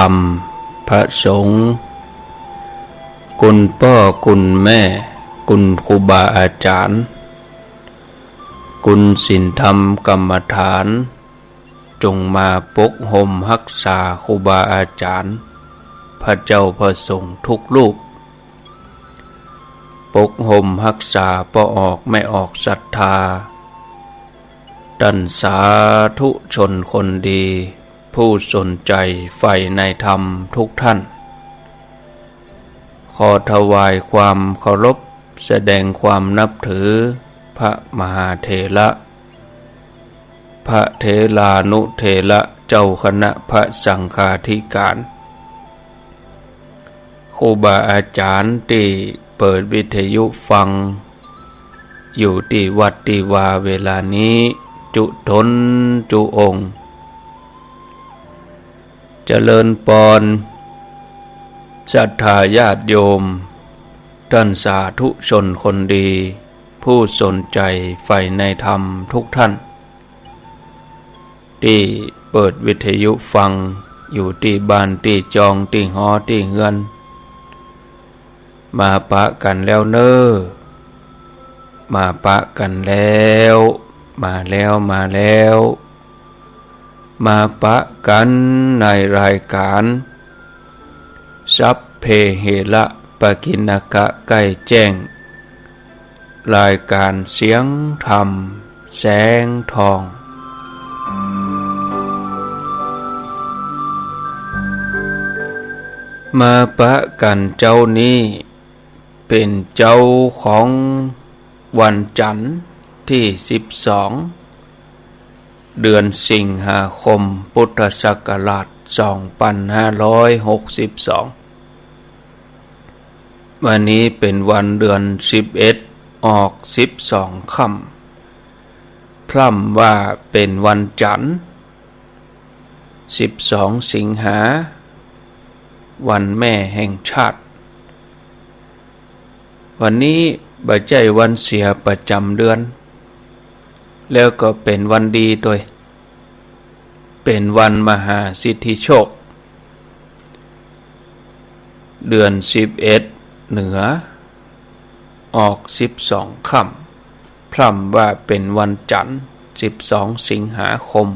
รมพระสงฆ์คุณพ่อคุณแม่คุณครูบาอาจารย์คุณศีลธรรมกรรมฐานจงมาปกห่มรักษาครูบาอาจารย์พระเจ้าพระสงฆ์ทุกรูปปกห่มรักษาบ่ออกไม่ออกศรัทธาดันสาธุชนคนดีผู้สนใจใฝ่ในธรรมทุกท่านขอถวายความเคารพแสดงความนับถือพระมหาเถระพระเถรานุเถระเจ้าคณะพระสังฆาธิการครูบาอาจารย์ที่เปิดวิทยุฟังอยู่ที่วัดที่วาเวลานี้จุทนจุองค์เจริญปอนศรัทธาญาติโยมท่านสาธุชนคนดีผู้สนใจใฝ่ในธรรมทุกท่านที่เปิดวิทยุฟังอยู่ที่บ้านที่จองที่หอที่เฮือนมาปะกันแล้วเน้อมาปะกันแล้วมาปะกันในรายการสัพเพเหระปกิณกะใกล้แจ้งรายการเสียงธรรมแสงทองมาปะกันเจ้านี้เป็นเจ้าของวันจันทร์ที่12เดือนสิงหาคมพุทธศักราช2562วันนี้เป็นวันเดือน11ออก12ค่ำพร่ำว่าเป็นวันจันทร์12สิงหาวันแม่แห่งชาติวันนี้บ่ใช่วันเสียประจำเดือนแล้วก็เป็นวันดีด้วยเป็นวันมหาสิทธิโชคเดือน11เหนือออก12ค่ำพร่ำว่าเป็นวันจันทร์12สิงหาคม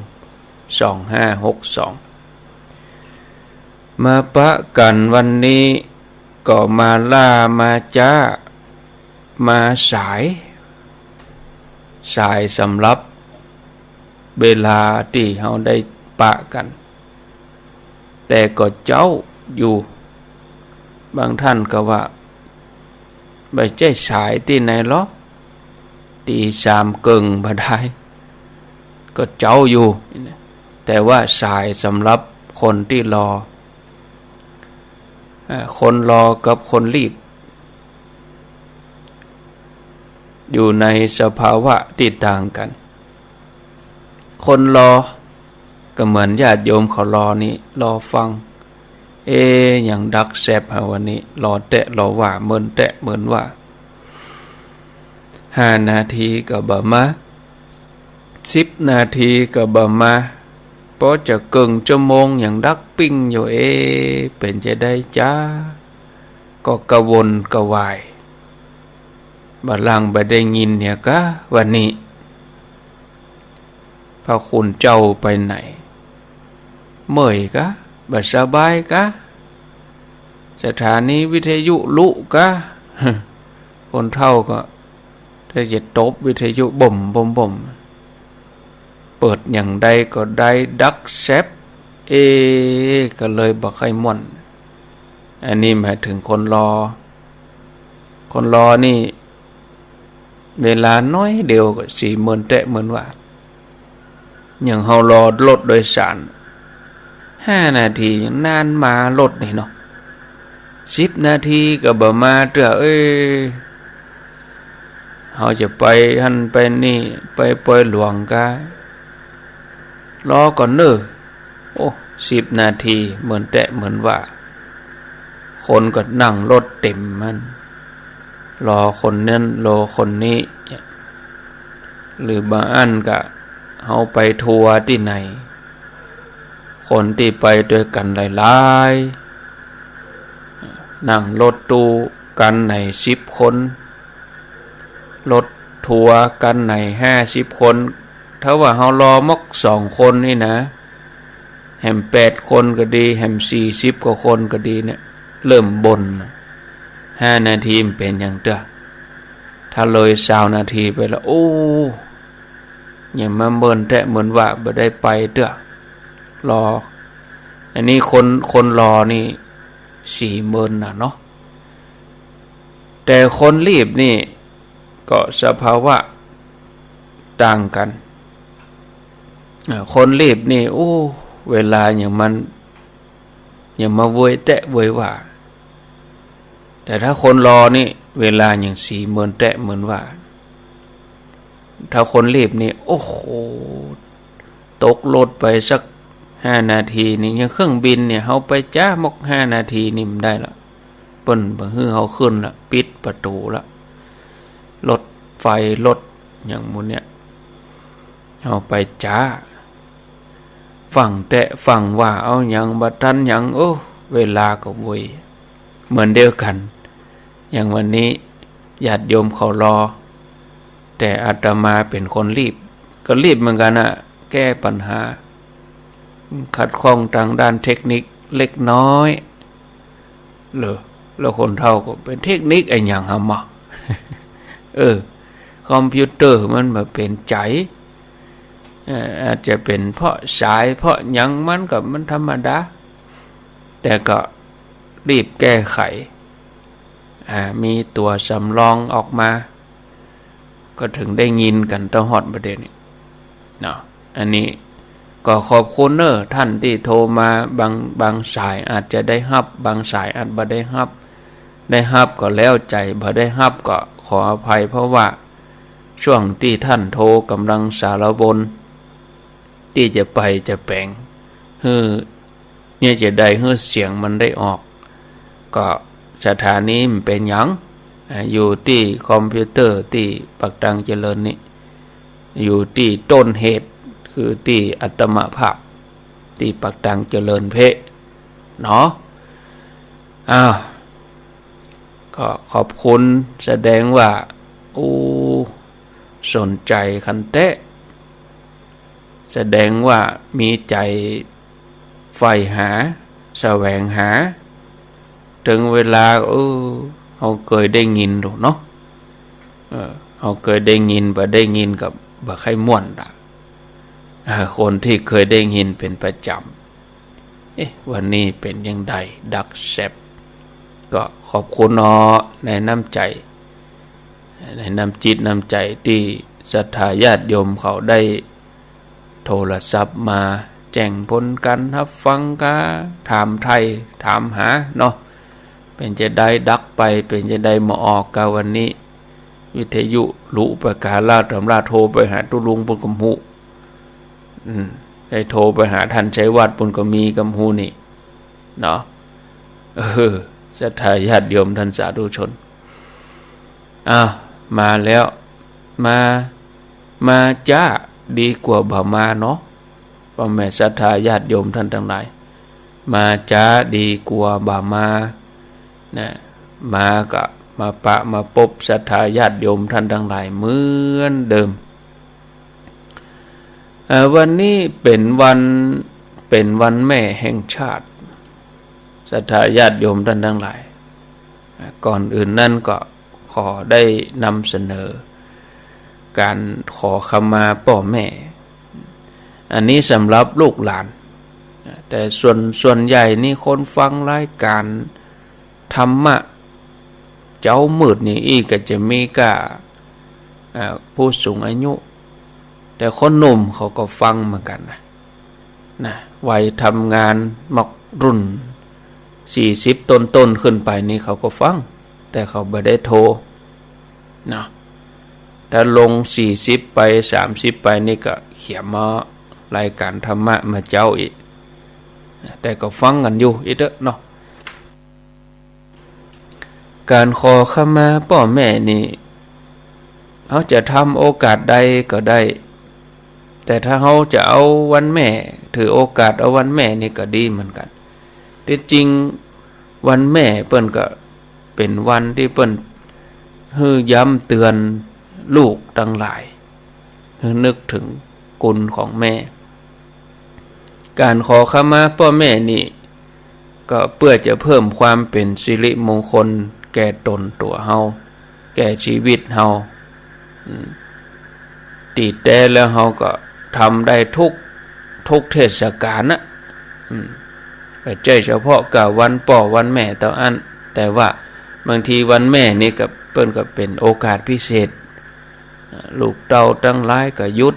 2562มาปะกันวันนี้ก็มาล่ามาจ้ามาสายสำหรับเวลาที่เราได้ปะกันแต่ก็เจ้าอยู่บางท่านก็ว่าไม่ใช่สายที่ไหนหรอตี3กึ่งบ่ได้ก็เจ้าอยู่แต่ว่าสายสำหรับคนที่รอคนรอกับคนรีบอยู่ในสภาวะที่ต่างกันคนรอก็เหมือนญาติโยมเขารอนี้รอฟังอย่างดักแซบวันนี้รอแตะรอว่าเหมือนแตะเหมือนว่า5 นาทีก็บ่มา10 นาทีก็บ่มาพอจะเกินชั่วโมงอย่างดักปิ้งอยู่เป็นจะได้จ้าก็กระวนกระวายบ่ลังบ่ได้ยินเนี่ยกะวันนี้พระคุณเจ้าไปไหนเมื่อยกะบ่สบายกะสถานีวิทยุลุกะคนเฒ่าก็ถ้าจะตบวิทยุบ่มเปิดอย่างใดก็ได้ดักแซบก็เลยบ่ค่อยม่วนอันนี้หมายถึงคนรอนี่เวลาน้อยเดียวก็40,000แตะเหมือนว่าอย่างเฮารอรถโดยสาร5 นาทียังนานมารถนี่เนาะ10 นาทีก็บ่มาเตื้อเฮาจะไปหั่นไปนี่ไปปล่อยหลวงกะรอก่อนเด้อ10 นาทีเหมือนแตะเหมือนว่าคนก็นั่งรถเต็มมันรอคนนั้นรอคนนี้หรือบางอันก็เฮาไปทัวร์ที่ไหนค คนที่ไปด้วยกันหลายๆนั่งรถตู้กันใน10 คนรถทัวร์กันใน50 คนถ้าว่าเฮารอมก2 คนนี่นะแหม8 คนก็ดีแหม40 กว่าคนก็ดีเนี่ยเริ่มบ่น5 นาทีมันเป็นอย่างเด้อถ้าเลย20 นาทีไปแล้วโอ้อย่ามาเบิ่นแท้เหมือนว่าบ่ได้ไปเด้อรออันนี้คนรอนี่40,000น่ะเนาะแต่คนรีบนี่ก็สภาวะต่างกันคนรีบนี่โอ้เวลาอย่างมันอย่างมาโวยแตะโวยว่าแต่ถ้าคนรอนี่เวลาอย่าง40,000แตะเหมือนว่าถ้าคนรีบนี่โอ้โหตกรถไปสัก5 นาทีนี่ยังเครื่องบินเนี่ยเฮาไปจ้ามก5 นาทีนี่มันได้ละเปิ้นบ่ฮือเฮาขึ้นละปิดประตูละรถไฟรถอย่างหมู่เนี่ยเฮาไปจ้าฟังแต่ฟังว่าเอาหยังบ่ทันหยังโอ้เวลาก็เวยเหมือนเดียวกันอย่างวันนี้ญาติโยมเขารอแต่อาตมาเป็นคนรีบก็รีบเหมือนกันน่ะแก้ปัญหาขัดข้องทางด้านเทคนิคเล็กน้อยแล้วคนเฒ่าก็เป็นเทคนิคไอ้หยังหำคอมพิวเตอร์มันมาเป็นใจอาจจะเป็นเพราะสายเพราะหยังมันธรรมดาแต่ก็รีบแก้ไขมีตัวสำรองออกมาก็ถึงได้ยินกันตะฮอดประเด็นนี้เนาะอันนี้ก็ขอบคุณท่านที่โทรมาบางสายอาจจะได้รับบางสายอาจบ่ได้รับก็แล้วใจบ่ได้รับก็ขออภัยเพราะว่าช่วงที่ท่านโทรกำลังสารวนที่จะไปจะแปลงเนี่ยจะได้เสียงมันได้ออกก็สถานีมันเป็นหยังอยู่ที่คอมพิวเตอร์ที่ปักตังเจริญนี่อยู่ที่ต้นเหตุคือที่อัตมภาพที่ปักตังเจริญเพะเนาะก็ขอบคุณแสดงว่าสนใจคันเตะแสดงว่ามีใจใฝ่หาแสวงหาถึงเวลาเขาเคยได้ยินหรอกเนาะเขาเคยได้ยินบ่ได้ยินกับบ่ใครม่วนล่ะคนที่เคยได้ยินเป็นประจำวันนี้เป็นยังไงดักแซบก็ขอบคุณในน้ำใจในน้ำจิตน้ำใจที่ศรัทธาญาติโยมเขาได้โทรศัพท์มาแจ้งผลกันรับฟังกะถามไทยถามหาเนาะเป็นจะได้ดักไปเป็นจะได้มาออกกะวันนี้วิทยุรู้ประกาศลาตำราโทรไปหาตุลุงปุณกำหูได้โทรไปหาท่านชัยวัฒน์ปุณกมีกำหูนี่เนาะศรัทธาญาติโยมท่านสาธุชนมาแล้วมาจ้าดีกว่าบ่มาเนาะพ่อแม่ศรัทธาญาติโยมท่านทั้งหลายมาจ้าดีกว่าบ่มานะมาก็มาปะมาพบศรัทธาญาติโยมท่านทั้งหลายเหมือนเดิมวันนี้เป็นวันแม่แห่งชาติศรัทธาญาติโยมท่านทั้งหลายก่อนอื่นนั่นก็ขอได้นำเสนอการขอขมาพ่อแม่อันนี้สำหรับลูกหลานแต่ส่วนใหญ่นี่คนฟังรายการธรรมะเจ้ามืดนี่อีกก็จะมีก็ผู้สูงอายุแต่คนหนุ่มเขาก็ฟังเหมือนกันนะวัยทำงานมักรุ่น40ต้นขึ้นไปนี่เขาก็ฟังแต่เขาไม่ได้โทรนะถ้าลง40ไป30ไปนี่ก็เขียนมารายการธรรมะมาเจ้าอีกแต่ก็ฟังกันอยู่อีกเนาะการขอขมาพ่อแม่นี่เขาจะทำโอกาสใดก็ได้ แต่ถ้าเขาจะเอาวันแม่ถือโอกาสเอาวันแม่นี่ก็ดีเหมือนกันที่จริงวันแม่เปิ้นก็เป็นวันที่เปิ้นฮื้อย้ำเตือนลูกทั้งหลายให้นึกถึงคุณของแม่การขอขมาพ่อแม่นี่ก็เพื่อจะเพิ่มความเป็นสิริมงคลแก่ตนตัวเฮาแก่ชีวิตเฮาตีแต่แล้วเฮาก็ทำได้ทุกเทศกาลนะไม่ใช่เฉพาะกับวันพ่อวันแม่เท่านั้นแต่ว่าบางทีวันแม่นี่ก็เปิ้นก็เป็นโอกาสพิเศษลูกเต้าทั้งหลายก็หยุ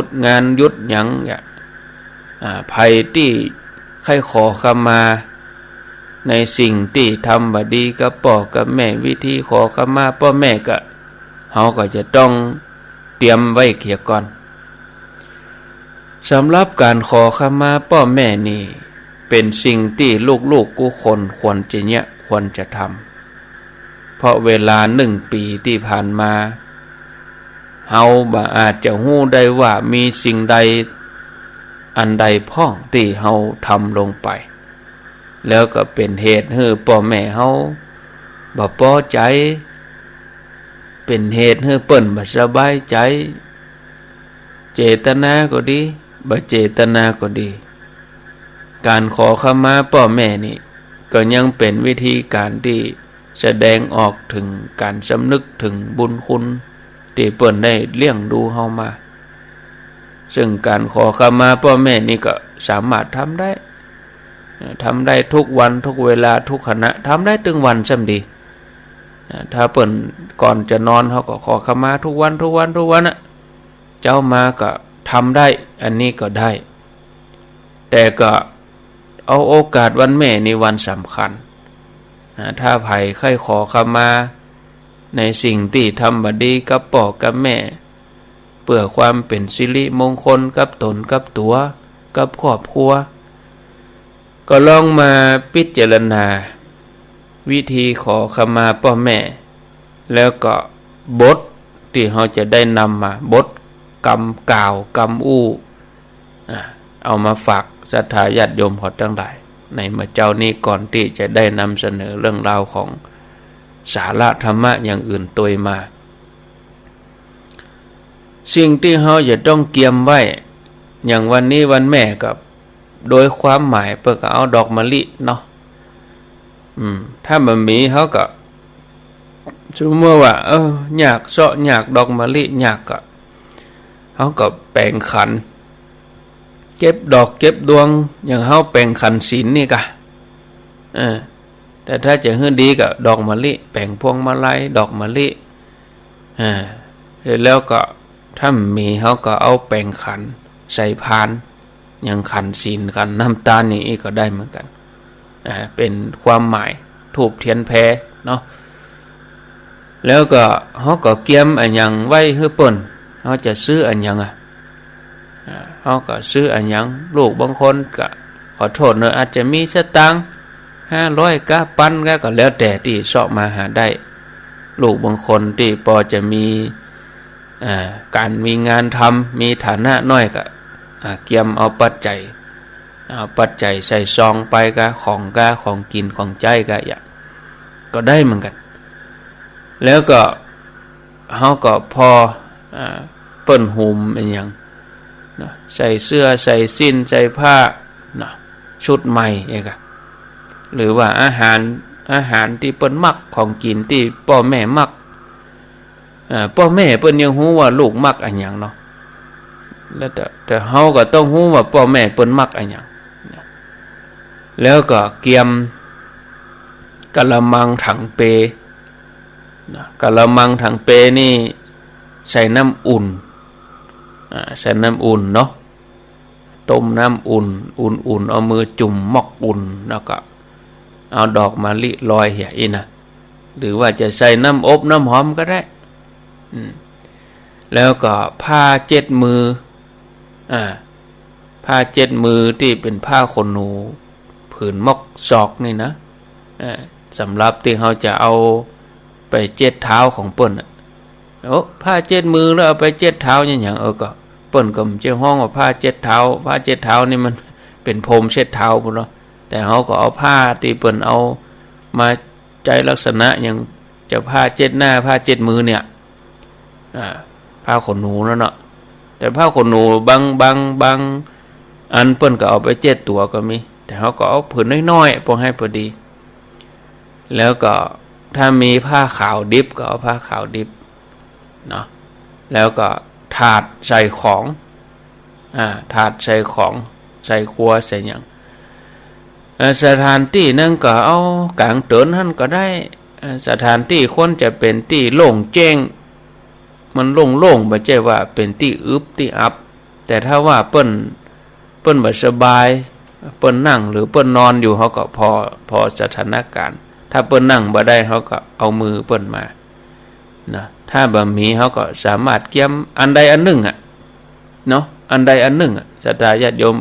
ดงานหยุดหยังภัยที่ใครขอขมาในสิ่งที่ทำบ่ดีกับพ่อกับแม่วิธีขอขมาพ่อแม่ก็เฮาก็จะต้องเตรียมไว้เขียก่อนสำหรับการขอขมาพ่อแม่นี่เป็นสิ่งที่ลูกๆทุกคนควรจะทำเพราะเวลา1 ปีที่ผ่านมาเฮาบ่อาจจะฮู้ได้ว่ามีสิ่งใดอันใดพ้องที่เฮาทำลงไปแล้วก็เป็นเหตุให้พ่อแม่เฮาบ่พอใจเป็นเหตุให้เปิ้นบ่สบายใจเจตนาก็ดีบ่เจตนาก็ดีการขอขมาพ่อแม่นี่ก็ยังเป็นวิธีการที่แสดงออกถึงการสำนึกถึงบุญคุณที่เปิ้นได้เลี้ยงดูเฮามาซึ่งการขอขมาพ่อแม่นี่ก็สามารถทำได้ทุกวันทุกเวลาทุกขณะทำได้ถึงวันซ้ำดีถ้าเปิ้นก่อนจะนอนเขาก็ขอขมาทุกวันน่ะเจ้ามาก็ทำได้อันนี้ก็ได้แต่ก็เอาโอกาสวันแม่นี่วันสำคัญถ้าไผใครขอขมาในสิ่งที่ทำบ่ดีกับพ่อกับแม่เพื่อความเป็นสิริมงคลกับตนกับตัวกับครอบครัวก็ลองมาพิจารณาวิธีขอขมาพ่อแม่แล้วก็บทที่เราจะได้นำมาบทกรรมกล่าวกรรมอู้เอามาฝากศรัทธาญาติโยมขอทั้งหลายในเมื่อเจ้านี้ก่อนที่จะได้นำเสนอเรื่องราวของสาระธรรมะอย่างอื่นตัวมาสิ่งที่เราจะต้องเตรียมไว้อย่างวันนี้วันแม่กับโดยความหมายเพื่อเอาดอกมะลิเนาะถ้ามันมีเขาก็สมมติว่าอยากเสาะอยากดอกมะลิอยากก็เขาก็แปลงขันเก็บดอกเก็บดวงอย่างเขาแปลงขันศีลนี่กะแต่ถ้าจะให้ดีก็ดอกมะลิแปลงพวงมาลัยดอกมะลิแล้วก็ถ้ามีเขาก็เอาแปลงขันใส่พานอย่างขันศีลขันน้ำตาลนี่ก็ได้เหมือนกันเป็นความหมายถูกเทียนแพเนาะแล้วก็เขาก็เกียมอันยังไว้ให้เปิ้นเขาจะซื้ออันยังเขาก็ซื้ออันยังลูกบางคนก็ขอโทษเนอะอาจจะมีสตางค์500ก็ปันก็แล้วแต่ที่เสาะมาหาได้ลูกบางคนที่พอจะมีการมีงานทำมีฐานะน้อยก็เกียมเอาปัจจัยใส่ซองไปก็ของกินของใจก็ได้เหมือนกันแล้วก็เขาก็พอเปิ้นหุมเป็นอย่างใส่เสื้อใส่สิ้นใส่ผ้าชุดใหม่หรือว่าอาหารที่เปิ้นมักของกินที่พ่อแม่มักพ่อแม่เปิ้นยังฮู้ว่าลูกมักอันหยังเนาะแล้วแต่เฮาก็ต้องฮู้ว่าพ่อแม่เปิ้นมักอันหยังแล้วก็เกียมกะละมังถังเปกะละมังถังเปนี่ใส่น้ำอุ่นเนาะต้มน้ำอุ่นเอามือจุ่มหม้ออุ่นแล้วก็เอาดอกมะลิลอยเหี่ยนะหรือว่าจะใส่น้ำอบน้ำหอมก็ได้แล้วก็ผ้า7 มือผ้า7 มือที่เป็นผ้าขนหนูผืนมอกศอกนี่นะสำหรับที่เขาจะเอาไป7 เท้าของเปิ้นผ้า7 มือแล้วเอาไป7 เท้าอย่างก็ เปิ้นก็เจ้าห้องว่าผ้าเจ็ดเท้าผ้าเจ็ดเท้านี่มันเป็นพรมเช็ดเท้าพุ่นเนาะแต่เฮาก็เอาผ้าที่เปิ้นเอามาใจลักษณะอย่างจะผ้าเจ็ดหน้าผ้าเจ็ดมือเนี่ยผ้าขนหนูนั่นเนาะแต่ผ้าขนหนูบางอันเปิ้นก็เอาไปเจ็ดตัวก็มีแต่เขาก็เอาผืนน้อยๆพอให้พอดีแล้วก็ถ้ามีผ้าขาวดิบก็เอาผ้าขาวดิบเนาะแล้วก็ถาดใส่ของถาดใส่ของใส่ครัวใส่หยังสถานที่นั่นก็เอากลางเตือนท่านก็ได้สถานที่ควรจะเป็นที่โล่งแจ้งมันโล่งๆไม่ใช่ว่าเป็นที่อึบที่อับแต่ถ้าว่าเปิ้นบ่สบายเปิ้นนั่งหรือเปิ้นนอนอยู่เขาก็พอสถานการณ์ถ้าเปิ้นนั่งบ่ได้เขาก็เอามือเปิ้นมานะถ้าบ่มีเขาก็สามารถเกี่ยมอันใดอันหนึ่งเนาะอันใดอันหนึ่งศรัทธาญาติโยม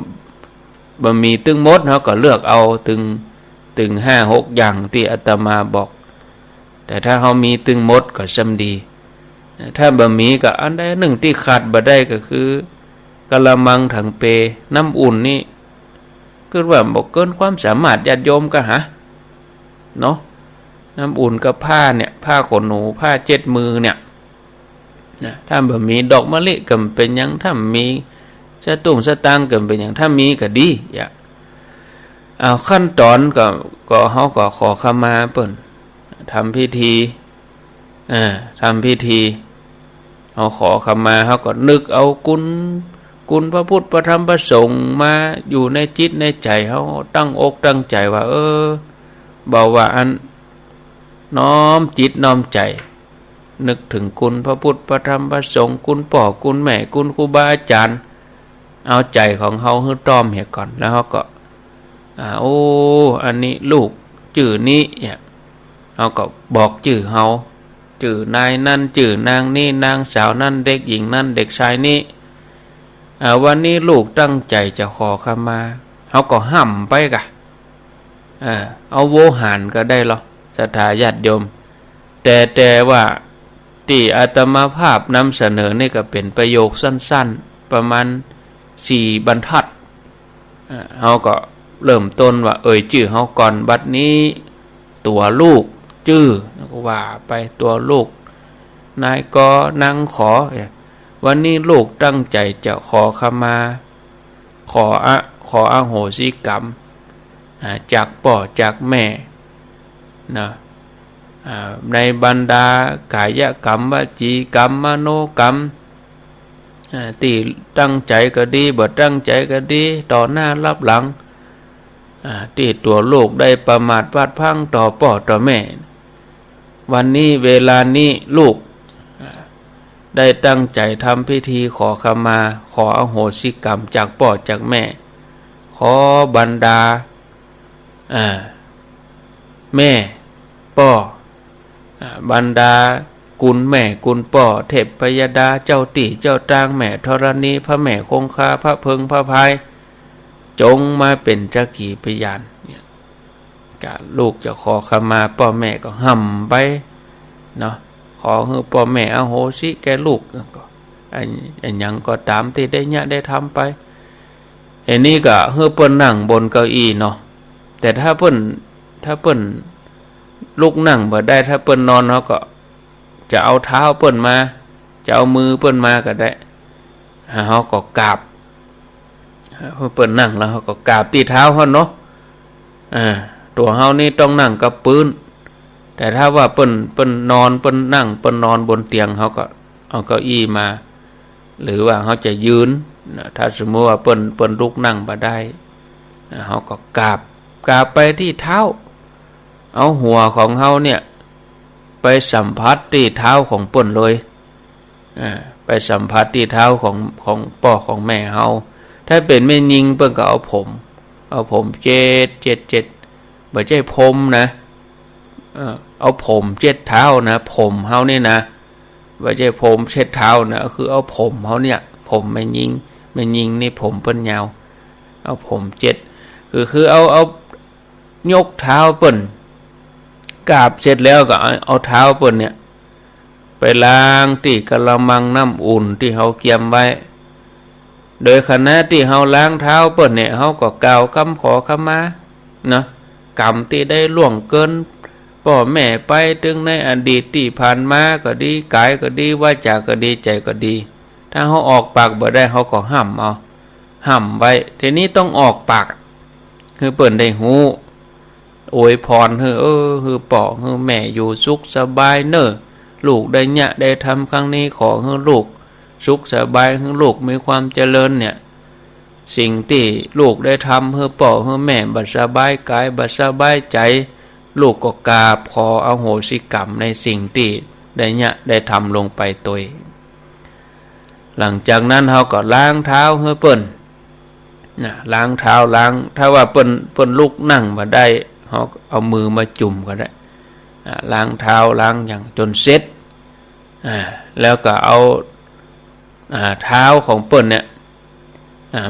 บ่มีตึงมดเขาก็เลือกเอาตึง5-6อย่างที่อาตมาบอกแต่ถ้าเขามีตึงมดก็ซ้ำดีถ้าบ่มีก็อันใดอันหนึ่งที่ขาดบ่ได้ก็คือกะละมังถังเปน้ำอุ่นนี่ก็ว่าบอกเกินความสามารถญาติโยมก็หาเนาะน้ำอุ่นกับผ้าเนี่ยผ้าขนหนูผ้าเจ็ดมือเนี่ยนะถ้าบ่มีดอกมะลิก็เป็นหยังถ้ามีสตุ้งสตางค์ก็เป็นหยังถ้ามีก็ดีอย่าเอาขั้นตอนก็เฮาก็ขอขมาเปิ้นทำพิธีทำพิธีเอาขอขมาเฮาก็นึกเอาคุณพระพุทธพระธรรมพระสงฆ์มาอยู่ในจิตในใจเฮาตั้งอกตั้งใจว่าบอกว่าอันน้อมจิตน้อมใจนึกถึงคุณพระพุทธพระธรรมพระสงฆ์คุณพ่อคุณแม่คุณครูบาอาจารย์เอาใจของเฮาให้ต้อมเหี่ยก่อนแล้วเฮาก็อันนี้ลูกชื่อนี้เนี่ยเฮาก็บอกชื่อเฮาชื่อนายนั่นชื่อนางนี่นางสาวนั่นเด็กหญิงนั่นเด็กชายนี่วันนี้ลูกตั้งใจจะขอขมาเฮาก็ห้ำไปกะเอาโวหารก็ได้หรอศรัทธาญาติโยมแต่ว่าที่อาตมาภาพนำเสนอนี่ก็เป็นประโยคสั้นๆประมาณ4 บรรทัดเฮาก็เริ่มต้นว่าชื่อเฮาก่อนบัดนี้ตัวลูกชื่อก็ว่าไปตัวลูกนายกนางขอวันนี้ลูกตั้งใจจะขอขมาขออโหสิกรรมจากพ่อจากแม่นะในบรรดากายกรรมวจีกรรมมโนกรรมที่ตั้งใจก็ดีบ่ตั้งใจก็ดีต่อหน้ารับหลังที่ตัวลูกได้ประมาทพลาดพลั้งต่อพ่อต่อแม่วันนี้เวลานี้ลูกได้ตั้งใจทำพิธีขอขมาขออโหสิกรรมจากพ่อจากแม่ขอบรรดาแม่พ่อบรรดากุลแม่กุลพ่อเทพพยดาเจ้าตี่เจ้าตางแม่ธรณีพระแม่คงคาพระเพิงพระพายจงมาเป็นจักขีพยานเนี่ยลูกจะขอขมาพ่อแม่ก็ห่ำไปเนาะขอให้พ่อแม่อโหสิแก่ลูกก็อันยังก็ตามที่ได้เนี่ยได้ทำไปอันนี้ก็ให้เปิ้นนั่งบนเก้าอี้เนาะแต่ถ้าเปิ้นลุกนั่งบ่ได้ถ้าเปิ้นนอนเขาก็จะเอาเท้าเปิ้นมาจะเอามือเปิ้นมาก็ได้เขาก็กราบเปิ้นนั่งแล้วเขาก็กราบที่เท้าเขาเนาะตัวเขานี่ต้องนั่งกับพื้นแต่ถ้าว่าเปิ้นนอนเปิ้นนั่งเปิ้นนอนบนเตียงเขาก็เอาเก้าอี้มาหรือว่าเขาจะยืนถ้าสมมติว่าเปิ้นลุกนั่งบ่ได้เขาก็กราบไปที่เท้าเอาหัวของเขาเนี่ยไปสัมผัสที่เท้าของเปิ้นเลยไปสัมผัสที่เท้าของพ่อของแม่เขาถ้าเป็นแม่ยิงเปิ้นก็เอาผมเจ็ดบ่ใช่ผมนะเอาผมเช็ดเท้านะผมเฮานี่นะบ่ใช่ผมเช็ดเท้านะคือเอาผมเฮาเนี่ยผมไม่ยิงนี่ผมเปิ้นยาวเอาผมเจ็ดคือเอายกเท้าเปิ้นกราบเสร็จแล้วก็เอาเท้าเปิ้นเนี่ยไปล้างที่กะละมังน้ำอุ่นที่เฮาเกียมไว้ โดยขณะที่เฮาล้างเท้าเปิ้นเนี่ยเฮาก็กล่าวคำขอขมานะกรรมที่ได้ล่วงเกินพ่อแม่ไปถึงในอดีตที่ผ่านมาก็ดีกายก็ดีวาจาก็ดีใจก็ดีถ้าเฮาออกปากบ่ได้เฮาก็ห้ามเอาห้ามไว้ทีนี้ต้องออกปากคือเปิ้นได้ฮู้อวยพรคือพ่อคือแม่อยู่สุขสบายเน้อลูกได้เนี่ยได้ทำครั้งนี้ขอให้ลูกสุขสบายให้ลูกมีความเจริญเนี่ยสิ่งที่ลูกได้ทำให้พ่อให้แม่บัดสบายกายบัดสบายใจลูกก็กราบขออโหสิกรรมในสิ่งที่ได้เนี่ยได้ทำลงไปตัวหลังจากนั้นเขาก็ล้างเท้าให้เปิ้นนะล้างเท้าล้างถ้าว่าเปิ้นลุกนั่งมาได้เขาเอามือมาจุ่มก็ได้ล้างเท้าล้างอย่างจนเสร็จแล้วก็เอาเท้าของเปิ้นเนี่ย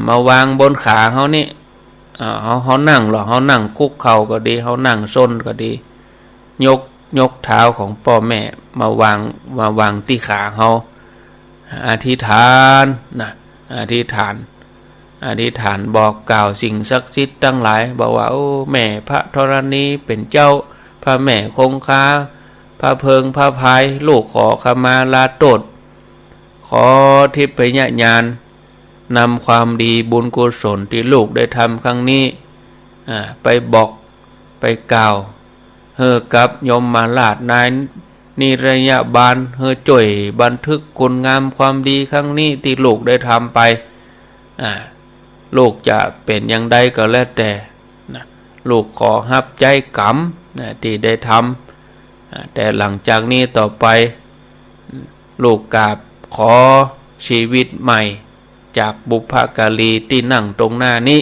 มาวางบนขาเขานี่เขานั่งหรอเขานั่งคุกเข่าก็ดีเขานั่งส้นก็ดียกเท้าของพ่อแม่มาวางที่ขาเขาอธิษฐานนะอธิษฐานบอกกล่าวสิ่งศักดิ์สิทธิ์ทั้งหลายบอกว่าโอ้แม่พระธรณีเป็นเจ้าพระแม่คงคาพระเพิงพระพายลูกขอขมาลาโทษขอทิพยญาณนำความดีบุญกุศลที่ลูกได้ทำครั้งนี้ไปบอกไปกล่าวเฮอกับยมมาลาดนายนิรยาบาลเฮอจ่วยบันทึกคุณงามความดีครั้งนี้ที่ลูกได้ทำไปลูกจะเป็นอย่างใดก็แล้วแต่ลูกขอฮับใจกรรมที่ได้ทำแต่หลังจากนี้ต่อไปลูกกราบขอชีวิตใหม่จากบุพการีที่นั่งตรงหน้านี้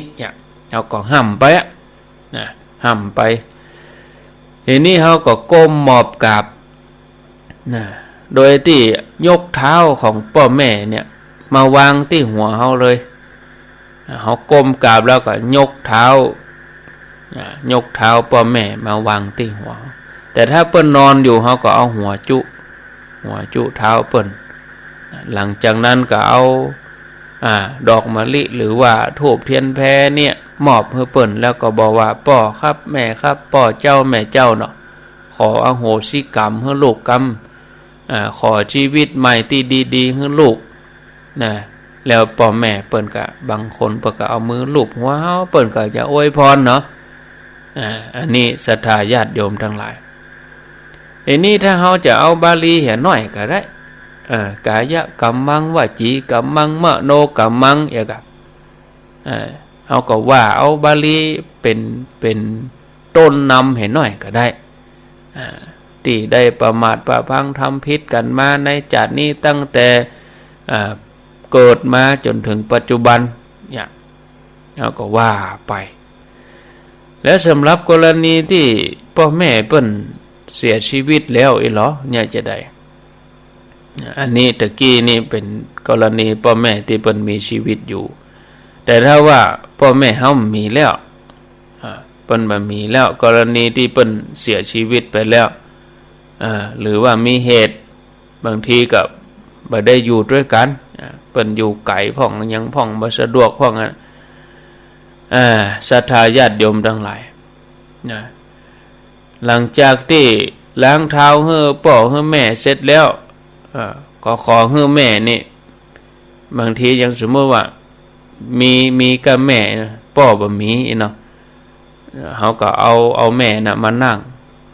เขาก็ห้ำไปห้ำไปทีนี้เขาก็ก้มหมอบกราบโดยที่ยกเท้าของพ่อแม่เนี่ยมาวางที่หัวเขาเลยเขาก้มกราบแล้วก็ยกเท้าพ่อแม่มาวางที่หัวแต่ถ้าเปิ้นนอนอยู่เขาก็เอาหัวจุเท้าเปิ้นหลังจากนั้นก็เอาดอกมะลิหรือว่าธูปเทียนแพเนี่ยมอบให้เปิ้นแล้วก็บอกว่าพ่อครับแม่ครับพ่อเจ้าแม่เจ้าเนาะขออโหสิกรรมให้ลูกกรรมขอชีวิตใหม่ที่ดีๆให้ลูกนะแล้วพ่อแม่เปิ้นก็บางคนเปิ้นก็เอามือลูบหัวเฮาเปิ้นก็จะอวยพรเนาะอันนี้ศรัทธาญาติโยมทั้งหลายอันนี้ถ้าเฮาจะเอาบาลีเห็นหน่อยก็ได้กายกัมมังวจีกัมมังมโนกัมมังอย่างกับเอาก็ว่าเอาบาลีเป็นต้นนำเห็นหน่อยก็ได้ที่ได้ประมาทประพังทำผิดกันมาในชาตินี้ตั้งแต่เกิดมาจนถึงปัจจุบันเนี่ยเอาก็ว่าไปและสำหรับกรณีที่พ่อแม่เปิ้นเสียชีวิตแล้วเหรอเนี่ยจะได้อันนี้ตะกี้นี่เป็นกรณีพ่อแม่ที่เปิ้นมีชีวิตอยู่แต่ถ้าว่าพ่อแม่เฮามีแล้วเปิ้นบ่มีแล้วกรณีที่เปิ้นเสียชีวิตไปแล้วหรือว่ามีเหตุบางทีก็บ่ได้อยู่ด้วยกันเปิ้นอยู่ไกลพ่องยังพ่องบ่สะดวกพ่องศรัทธาญาติโยมทั้งหลายหลังจากที่ล้างเท้าให้พ่อให้แม่เสร็จแล้วก็ขอให้แม่นี่บางทียังสมมติว่ามีกับแม่พ่อบ่มีเนาะเขาก็เอาแม่น่ะมานั่ง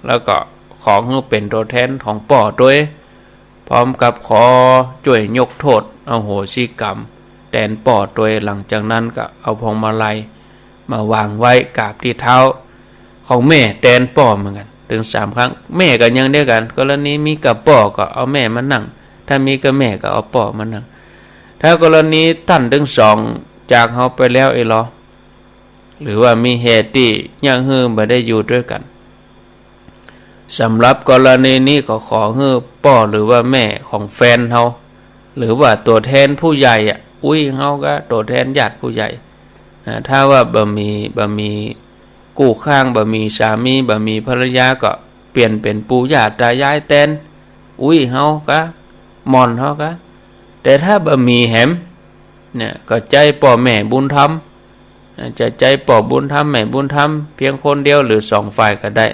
แล้วก็ขอให้เป็นตัวแทนของพ่อด้วยพร้อมกับขอช่วยยกโทษอโหสิกรรมแทนพ่อด้วยหลังจากนั้นก็เอาพวงมาลัยมาวางไว้กราบที่เท้าของแม่แทนพ่อเหมือนกันถึง3 ครั้งแม่ก็ยังเดียวกันกรณีมีกับพ่อก็เอาแม่มานั่งถ้ามีกับแม่ก็เอาพ่อมานั่งถ้ากรณีท่านถึง2จากเฮาไปแล้วหรอหรือว่ามีเหตุที่ยังบ่ได้อยู่ด้วยกันสำหรับกรณีนี้ก็ขอให้พ่อหรือว่าแม่ของแฟนเฮาหรือว่าตัวแทนผู้ใหญ่เฮาก็ตัวแทนญาติผู้ใหญ่ถ้าว่าบ่มีกู้ข้างบ่มีสามีบ่มีภรรยาก็เปลี่ยนเป็นปู่ย่าตายายแตนเฮาก็มอนเฮาก็แต่ถ้าบ่มีแหม เนี่ยก็ใจพ่อแม่บุญธรรมจะใจพ่อบุญธรรมแม่บุญธรรมเพียงคนเดียวหรือสองฝ่ายก็ได้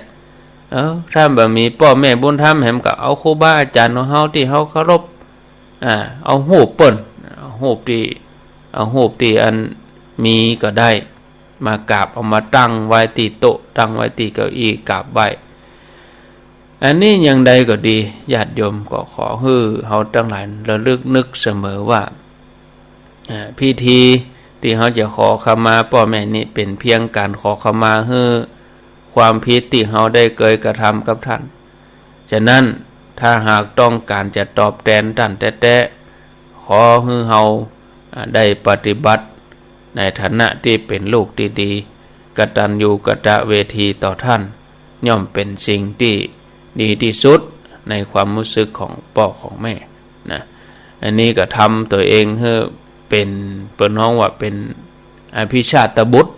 ถ้าแบบมีพ่อแม่บุญธรรมแหมก็เอาครูบาอาจารย์ของเฮาที่เฮาเคารพเอาหูปเปิ้นเอาหูปที่อันมีก็ได้มากราบเอามาตั้งไว้ที่โต๊ะตั้งไว้ที่เก้าอี้กราบไว้อันนี้อย่างใดก็ดีญาติโยมก็ขอให้เฮาทั้งหลายระลึกนึกเสมอว่าพิธีที่เขาจะขอขมาพ่อแม่นี่เป็นเพียงการขอขมาให้ความผิดที่เขาได้เคยกระทำกับท่านฉะนั้นถ้าหากต้องการจะตอบแทนท่านแท้ๆขอให้เขาได้ปฏิบัติในฐานะที่เป็นลูกที่ดีกตัญญูกตเวทีต่อท่านย่อมเป็นสิ่งที่ดีที่สุดในความรู้สึกของพ่อของแม่นะอันนี้ก็ทำตัวเองให้เป็นน้องว่าเป็นอภิชาตบุตร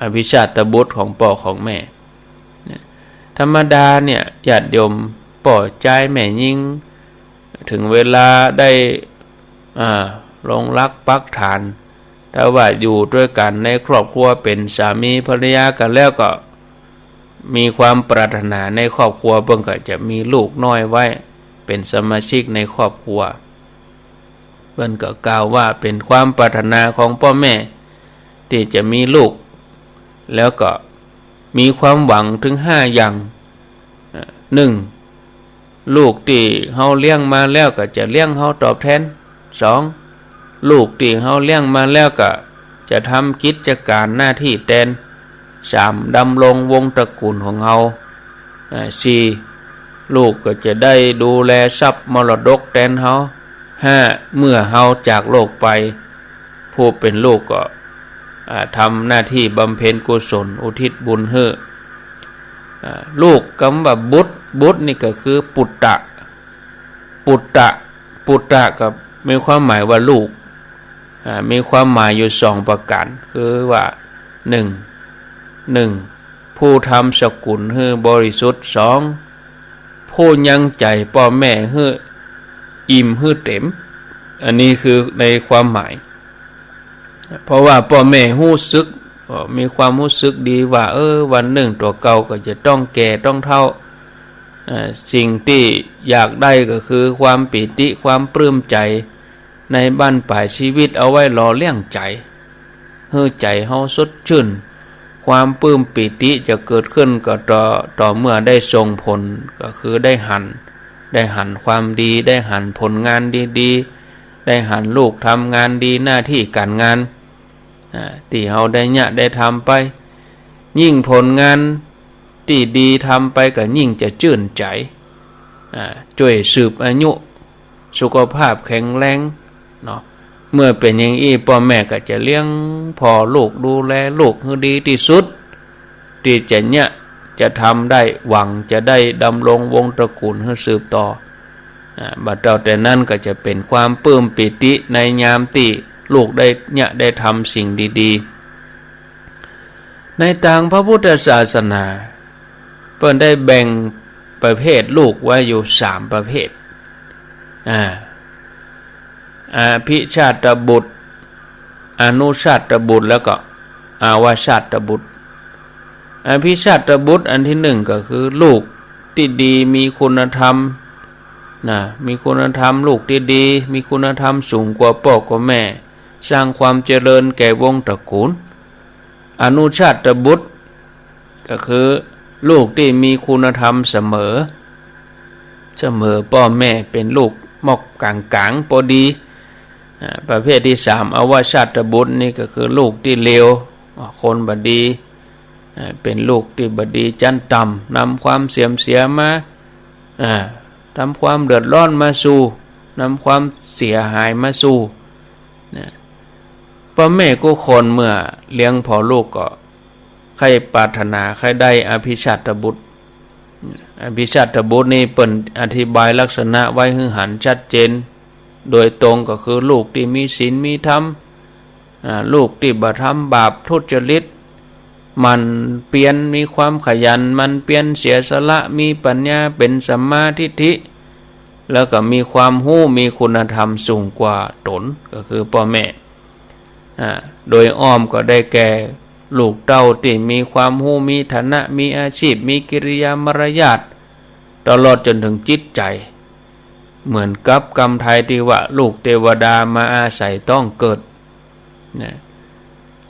อภิชาตบุตรของพ่อของแม่ธรรมดาเนี่ยญาติโยมป่อใจแม่ยิ่งถึงเวลาได้ลงรักปักฐานถ้าว่าอยู่ด้วยกันในครอบครัวเป็นสามีภรรยากันแล้วก็มีความปรารถนาในครอบครัวเพิ่งก็จะมีลูกน้อยไว้เป็นสมาชิกในครอบครัวเพิ่นก็กล่าวว่าเป็นความปรารถนาของพ่อแม่ที่จะมีลูกแล้วก็มีความหวังถึง5อย่าง1ลูกที่เฮาเลี้ยงมาแล้วก็จะเลี้ยงเฮาตอบแทน2ลูกที่เฮาเลี้ยงมาแล้วก็จะทำกิจการหน้าที่แทน3ดำรงวงตระกูลของเฮา4ลูกก็จะได้ดูแลทรัพย์มรดกแทนเฮา5เมื่อเฮาจากโลกไปผู้เป็นลูกก็ทำหน้าที่บำเพ็ญกุศลอุทิศบุญให้ลูกคำว่าบุตรนี่ก็คือปุตตะก็มีความหมายว่าลูกมีความหมายอยู่2ประการคือว่า1ผู้ทำสกุลให้บริสุทธิ์2ผู้ยังใจพ่อแม่ให้อิ่มให้เต็มอันนี้คือในความหมายเพราะว่าพ่อแม่รู้สึกมีความรู้สึกดีว่าวันหนึ่งตัวเก่าก็จะต้องแก่ต้องเฒ่าสิ่งที่อยากได้ก็คือความปิติความปลื้มใจในบั้นปลายชีวิตเอาไว้หล่อเลี้ยงใจให้ใจเฮาสดชื่นความปลื้มปิติจะเกิดขึ้นก็ต่อเมื่อได้ส่งผลก็คือได้หันความดีได้หันผลงานดีๆได้หันลูกทำงานดีหน้าที่การงานที่เฮาได้ทำไปยิ่งผลงานที่ดีทำไปก็ยิ่งจะชื่นใจช่วยสืบอายุสุขภาพแข็งแรงเนาะเมื่อเป็นอย่างนี้พ่อแม่ก็จะเลี้ยงพ่อลูกดูแลลูกให้ดีที่สุดที่จะทำได้หวังจะได้ดำรงวงตระกูลให้สืบต่อบัดเจ้าแต่นั้นก็จะเป็นความปลื้มปิติในยามที่ลูกได้ทำสิ่งดีๆในทางพระพุทธศาสนาเพิ่นได้แบ่งประเภทลูกไว้อยู่3ประเภทอภิชาตบุตรอนุชาตบุตรแล้วก็อาวาชาตบุตรอภิชาตบุตรอันที่1ก็คือลูกที่ดีมีคุณธรรมมีคุณธรรมลูกที่ดีมีคุณธรรมสูงกว่าพ่อกว่าแม่สร้างความเจริญแก่วงตระกูลอนุชาตบุตรก็คือลูกที่มีคุณธรรมเสมอพ่อแม่เป็นลูกมอกกลางพอดีประเภทที่3อวชาตบุตรนี่ก็คือลูกที่เลวคนบดีเป็นลูกที่บดีจันต่ำนำความเสื่อมเสียมาทำความเดือดร้อนมาสู่นำความเสียหายมาสู่พ่อแม่ก็คนเมื่อเลี้ยงพ่อลูกก็ใครปรารถนาใครได้อภิชาตบุตรนี่เปิ่นอธิบายลักษณะไว้ให้หันชัดเจนโดยตรงก็คือลูกที่มีศีลมีธรรมลูกที่บ่ทำบาปทุจริตมันเปลี่ยนมีความขยันมันเปลี่ยนเสียสละมีปัญญาเป็นสัมมาทิฏฐิ แล้วก็มีความรู้มีคุณธรรมสูงกว่าตนก็คือพ่อแม่โดยอ้อมก็ได้แก่ลูกเต้าที่มีความรู้มีฐานะมีอาชีพมีกิริยามารยาทตลอดจนถึงจิตใจเหมือนกับกรรมไทยที่ว่าลูกเทวดามาอาศัยต้องเกิดนะ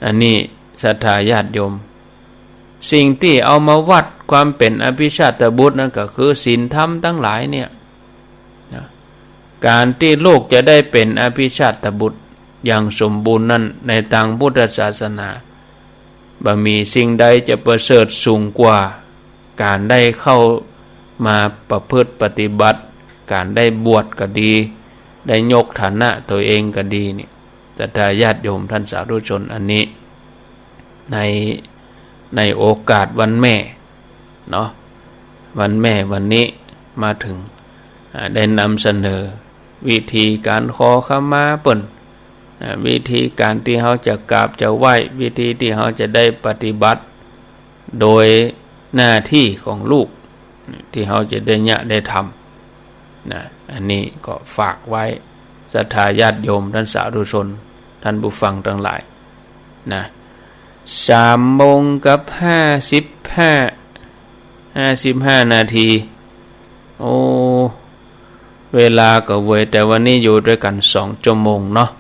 อันนี้ศรัทธาญาติโยมสิ่งที่เอามาวัดความเป็นอภิชาตบุตรนั่นก็คือศีลธรรมทั้งหลายเนี่ยนะการที่ลูกจะได้เป็นอภิชาตบุตรอย่างสมบูรณ์นั้นในทางพุทธศาสนาบ่มีสิ่งใดจะประเสริฐสูงกว่าการได้เข้ามาประพฤติปฏิบัติการได้บวชก็ดีได้ยกฐานะตัวเองก็ดีนี่ศรัทธาญาติโยมท่านสาธุชนอันนี้ในโอกาสวันแม่เนาะวันแม่วันนี้มาถึงได้นำเสนอวิธีการขอขมาเปิ้นวิธีการที่เขาจะกราบจะไหว้วิธีที่เขาจะได้ปฏิบัติโดยหน้าที่ของลูกที่เขาจะได้ทำนะอันนี้ก็ฝากไว้ศรัทธาญาติโยมท่านสาธุชนท่านผู้ฟังทั้งหลายนะ3:55 นาทีโอ้เวลาก็เว้ยแต่วันนี้อยู่ด้วยกัน2 ชั่วโมงเนาะ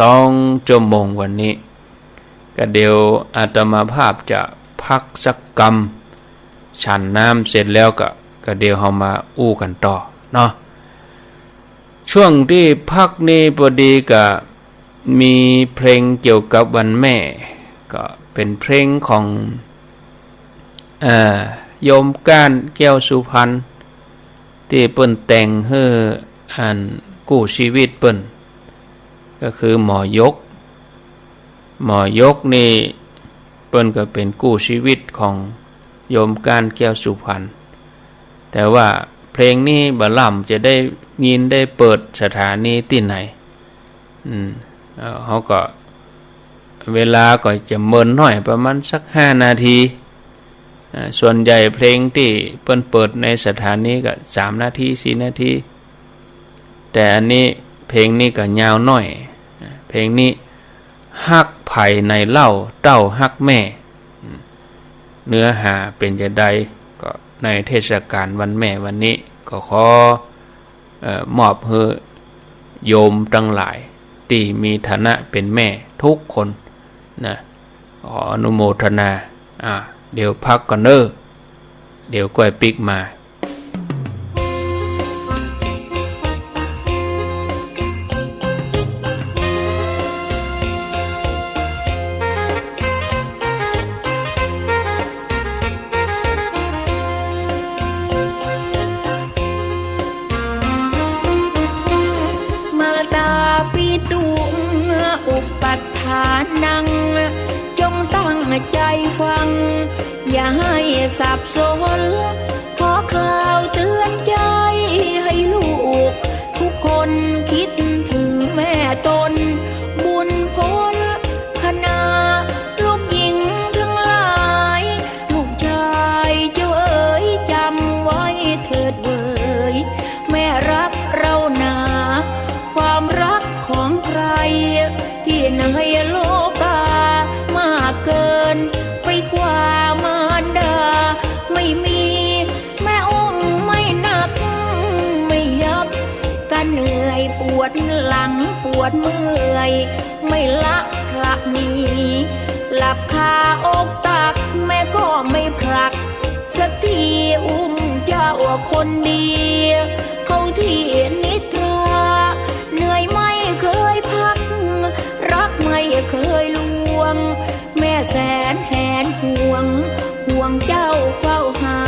2 ชั่วโมงวันนี้ก็เดี๋ยวอาตมาภาพจะพักสักกรรมฉันน้ำเสร็จแล้วก็เดี๋ยวเรามาอู้กันต่อเนาะช่วงที่พักนี้พอดีก็มีเพลงเกี่ยวกับวันแม่ก็เป็นเพลงของโยมก้านแก้วสุพรรณที่เปิ้นแต่งให้กู้ชีวิตเปิ้นก็คือหมอยกนี่เปิ้นก็เป็นกู้ชีวิตของโยมก้านแก้วสุพรรณแต่ว่าเพลงนี้บ่ล่ำจะได้ยินได้เปิดสถานีที่ไหนเขาก็เวลาก็จะเมินหน่อยประมาณสัก5 นาทีส่วนใหญ่เพลงที่เปิดในสถานีก็3 นาที4 นาทีแต่อันนี้เพลงนี้ก็ยาวหน่อยเพลงนี้ฮักไผ่ในเล่าเต้าฮักแม่เนื้อหาเป็นจะใดก็ในเทศกาลวันแม่วันนี้ก็ขอมอบให้โยมทั้งหลายที่มีฐานะเป็นแม่ทุกคนนะขออนุโมทนาเดี๋ยวพักก่อนเด้อเดี๋ยวก้อยปิกมาใจฟังอย่าให้สับสนขอข่าวเตือนใจให้ลูกทุกคนคิดถึงแม่ตนบุญพ้นคณะลูกหญิงทั้งหลายลูกชายเจ้าเอ๋ยจำไว้เถิดเอ๋ยแม่รักเรานาความรักของใครที่ในโลกามากเกินไปกว่ามารดาไม่มีแม่อุ้มไม่หนักไม่ยับกันเหนื่อยปวดหลังปวดเมื่อยไม่ละพละหนีหลับคาอกตักแม่ก็ไม่ผลักสักทีอุ้มเจ้าคนดีเขาที่นิทราเหนื่อยไม่เคยพักรักไม่เคยลวงแม่แสนแหนห่วงเจ้าเฝ้าหา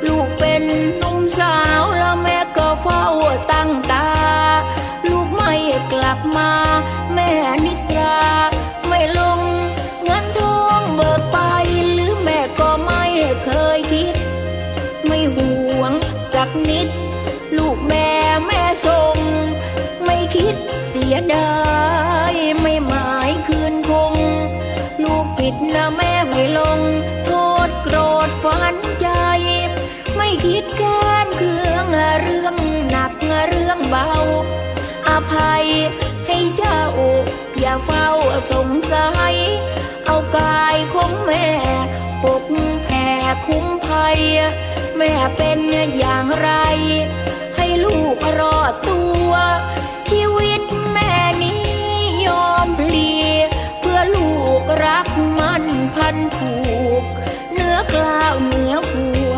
ลูกเป็นหนุ่มสาวแล้วแม่ก็เฝ้าตั้งตาลูกไม่กลับมาแม่นิทราไม่ลงเงินทองเบิกไปหรือแม่ก็ไม่เคยคิดไม่ห่วงสักนิดลูกแม่ส่งไม่คิดเสียดายไม่หมายคืนคงลูกผิดนะแม่ไม่ลงโทษโกรธฝันใจไม่คิดแค้นเคืองเรื่องหนัก ภัยให้เจ้าอย่าเฝ้าสงสัยเอากายของแม่ปกแผ่คุ้มภัยแม่เป็นอย่างไรให้ลูกรอดตัวชีวิตแม่นี้ยอมพลีเพื่อลูกรักมันพันผูกเนื้อกล้าวเนื้อหัว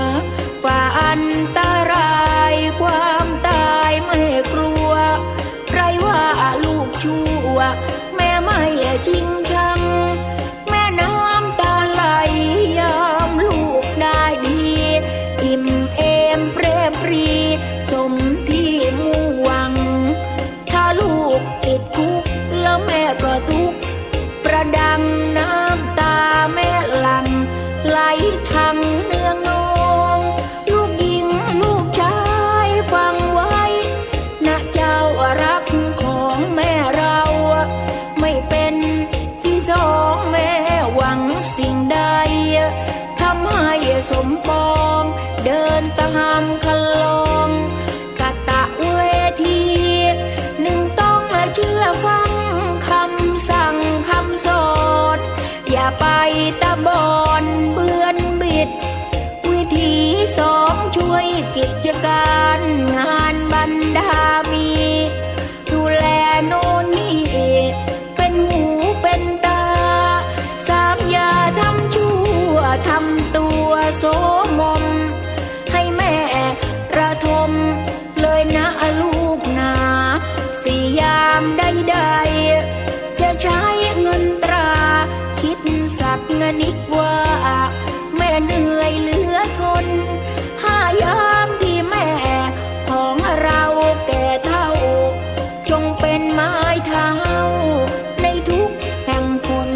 ฝ่าอันตรายความตายไม่กลัวใครว่าลูกชั่วแม่ไม่จริงชังแม่น้ำตาไหลยามลูกได้ดีอิ่มเอมเปรมปรีสมที่มุ่งหวังถ้าลูกติดคุกแล้วแม่ก็ทุกข์ประดังน้ำตาแม่หลั่งไหลทางเนืองนองลูกหญิงลูกชายฟังไว้นะเจ้ารักของแม่เราไม่เป็นที่สองแม่หวังสิ่งใดทำให้สมปองเดินตามคันลองกะตะเวทีหนึ่งต้องเชื่อฟังคำสั่งคำสอนอย่าไปตะบอนเบือนบิดวิธีสองช่วยกิจการงานบรรดามีดูแลโน่นนี่เป็นหูเป็นตาสามอย่าทำชั่วทำตัวโสมมให้แม่ระทมเลยนะลูกนาสี่ยามใดๆจะใช้เงินตราคิดสักเงินิดว่าแม่เหนื่อยเหลือทนห้ายามที่แม่ของเราแก่เท่าจงเป็นไม้เท้าในทุกแห่งผล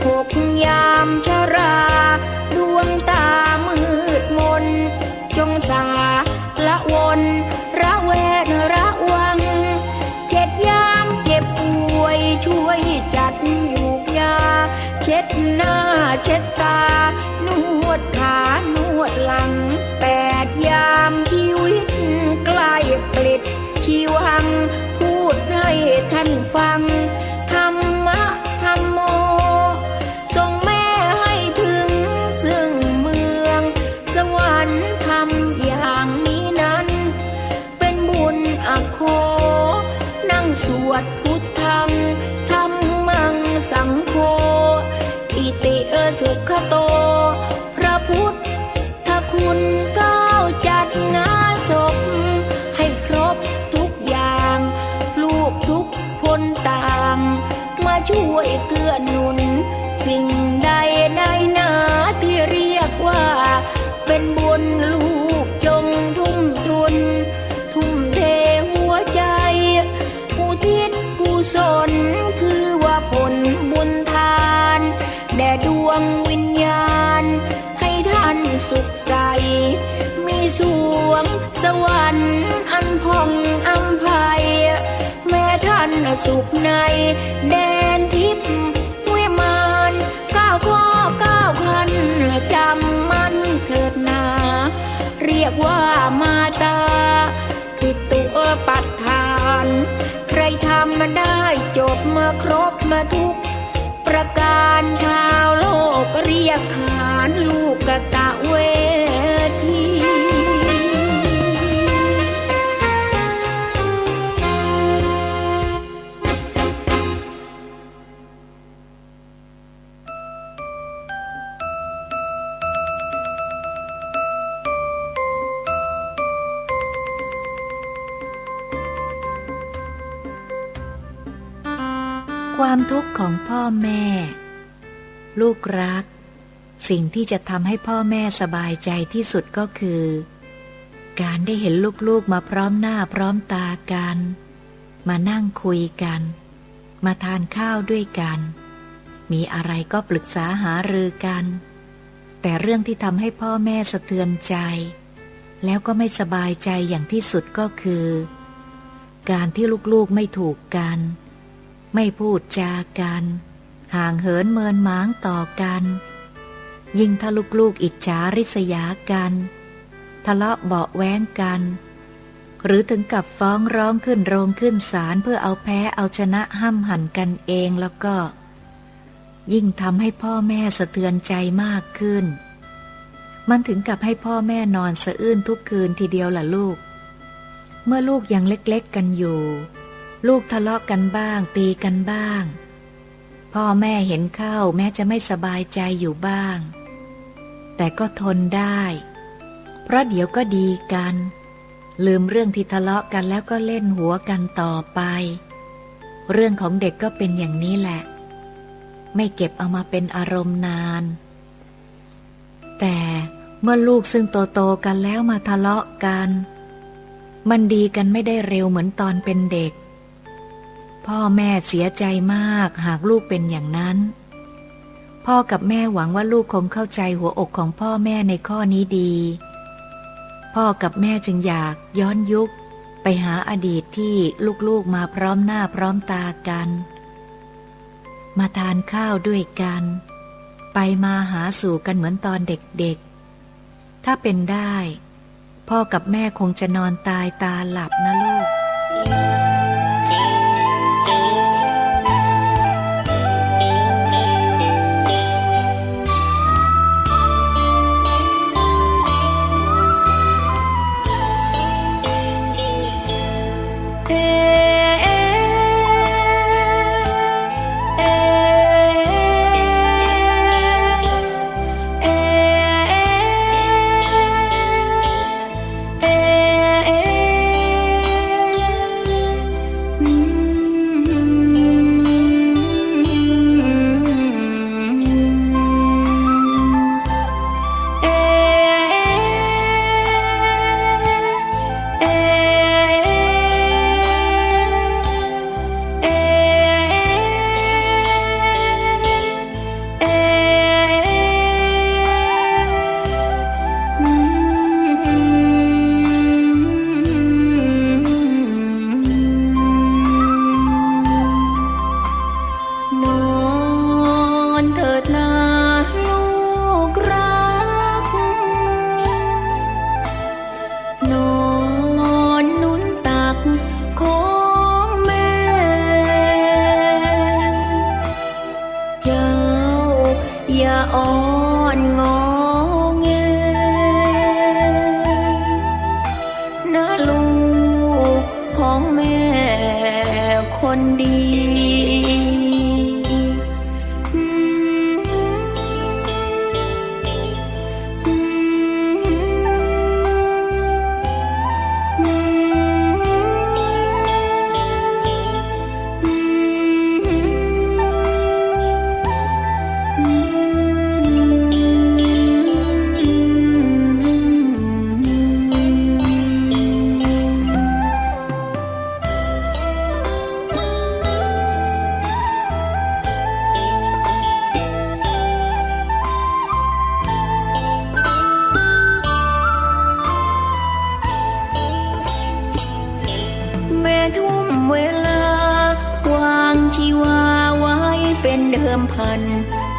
หกยามชราดวงตามืดมนจงสาละวนระแวดระวังเจ็ดยามเจ็บป่วยช่วยจัดยูกยาเช็ดหน้าเช็ดตานวดขานวดหลังแปดยามชีวิตใกล้ปลิดชีวังพูดให้ท่านฟังธรรมะธรรมโมส่งแม่ให้ถึงซึ่งเมืองสวรรค์ทำอย่างนี้นั้นเป็นบุญอโคนั่งสวดพุทธังธรรมังสังโฆอิติสุขโตพระพุทธคุณก้าวจัดงานศพให้ครบทุกอย่างลูกทุกคนต่างมาช่วยเกื้อหนุนสิ่งใดใดนาที่เรียกว่าเป็นบุญลูกจงทุ่มทุนทุ่มเทหัวใจอุทิศกุศลคือว่าผลบุญทานแด่ดวงวิญญาณให้ท่านสุขใสมีสวงสวรรค์อันผ่องอำไพแม้ท่านสุขในแดนทิพย์วิมานก้าวข้อก้าวพันจำมันเถิดนาเรียกว่ามาตาปิตุปัฏฐานใครทำมาได้จบมาครบมาทุกประการชาวโลกเรียกขานลูกกตะเวที ความทุกข์ของพ่อแม่ลูกรักสิ่งที่จะทำให้พ่อแม่สบายใจที่สุดก็คือการได้เห็นลูกๆมาพร้อมหน้าพร้อมตากันมานั่งคุยกันมาทานข้าวด้วยกันมีอะไรก็ปรึกษาหารือกันแต่เรื่องที่ทำให้พ่อแม่สะเทือนใจแล้วก็ไม่สบายใจอย่างที่สุดก็คือการที่ลูกๆไม่ถูกกันไม่พูดจากันห่างเหินเมินหมางต่อกันยิ่งถ้าลูกๆอิจฉาริษยากันทะเลาะเบาะแว้งกัน หรือถึงกับฟ้องร้องขึ้นโรงขึ้นศาลเพื่อเอาแพ้เอาชนะห้ำหั่นกันเองแล้วก็ ยิ่งทำให้พ่อแม่สะเทือนใจมากขึ้นมันถึงกับให้พ่อแม่นอนสะอื้นทุกคืนทีเดียวล่ะลูกเมื่อลูกยังเล็กๆกันอยู่ลูกทะเลาะกันบ้างตีกันบ้างพ่อแม่เห็นเข้าแม้จะไม่สบายใจอยู่บ้างแต่ก็ทนได้เพราะเดี๋ยวก็ดีกันลืมเรื่องที่ทะเลาะกันแล้วก็เล่นหัวกันต่อไปเรื่องของเด็กก็เป็นอย่างนี้แหละไม่เก็บเอามาเป็นอารมณ์นานแต่เมื่อลูกซึ่งโตๆกันแล้วมาทะเลาะกันมันดีกันไม่ได้เร็วเหมือนตอนเป็นเด็กพ่อแม่เสียใจมากหากลูกเป็นอย่างนั้นพ่อกับแม่หวังว่าลูกคงเข้าใจหัวอกของพ่อแม่ในข้อนี้ดีพ่อกับแม่จึงอยากย้อนยุคไปหาอดีตที่ลูกๆมาพร้อมหน้าพร้อมตากันมาทานข้าวด้วยกันไปมาหาสู่กันเหมือนตอนเด็กๆถ้าเป็นได้พ่อกับแม่คงจะนอนตายตาหลับนะลูก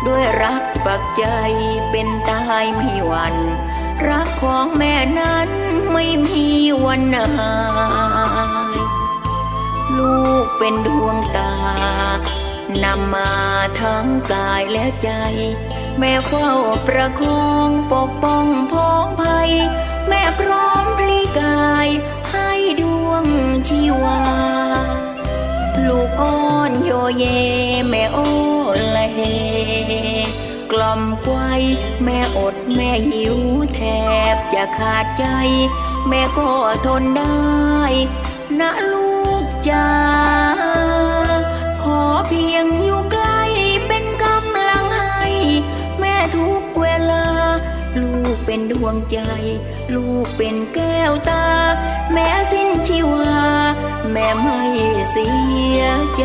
ด้วยรักปักใจเป็นตายไม่หวั่นรักของแม่นั้นไม่มีวันหายลูกเป็นดวงตานำมาทั้งกายและใจแม่เฝ้าประคองปกป้องพ้องภัยแม่พร้อมพลีกายให้ดวงชีวาลูกอ้อนโยเยแม่โอละเฮกล่อมไกวแม่อดแม่หิวแทบจะขาดใจแม่ก็ทนได้นะลูกจ๋าขอเพียงอยู่ใกล้เป็นกำลังให้แม่ทุกเวลาลูกเป็นดวงใจลูกเป็นแก้วตาแม้สิ้นชีวาแม่ไม่เสียใจ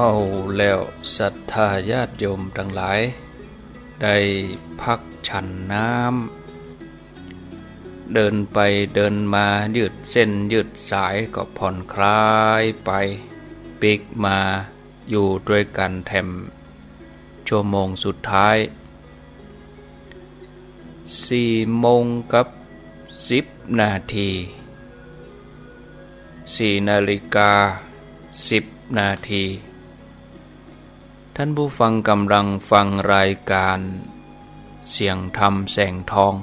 เข้าแล้วศรัทธาญาติโยมทั้งหลายได้พักฉันน้ำเดินไปเดินมายืดเส้นยืดสายก็ผ่อนคลายไปปิกมาอยู่ด้วยกันแถมชั่วโมงสุดท้าย4 โมงกับ10 นาที4 นาฬิกา10 นาทีท่านผู้ฟังกำลังฟังรายการเสียงธรรมแสงทอง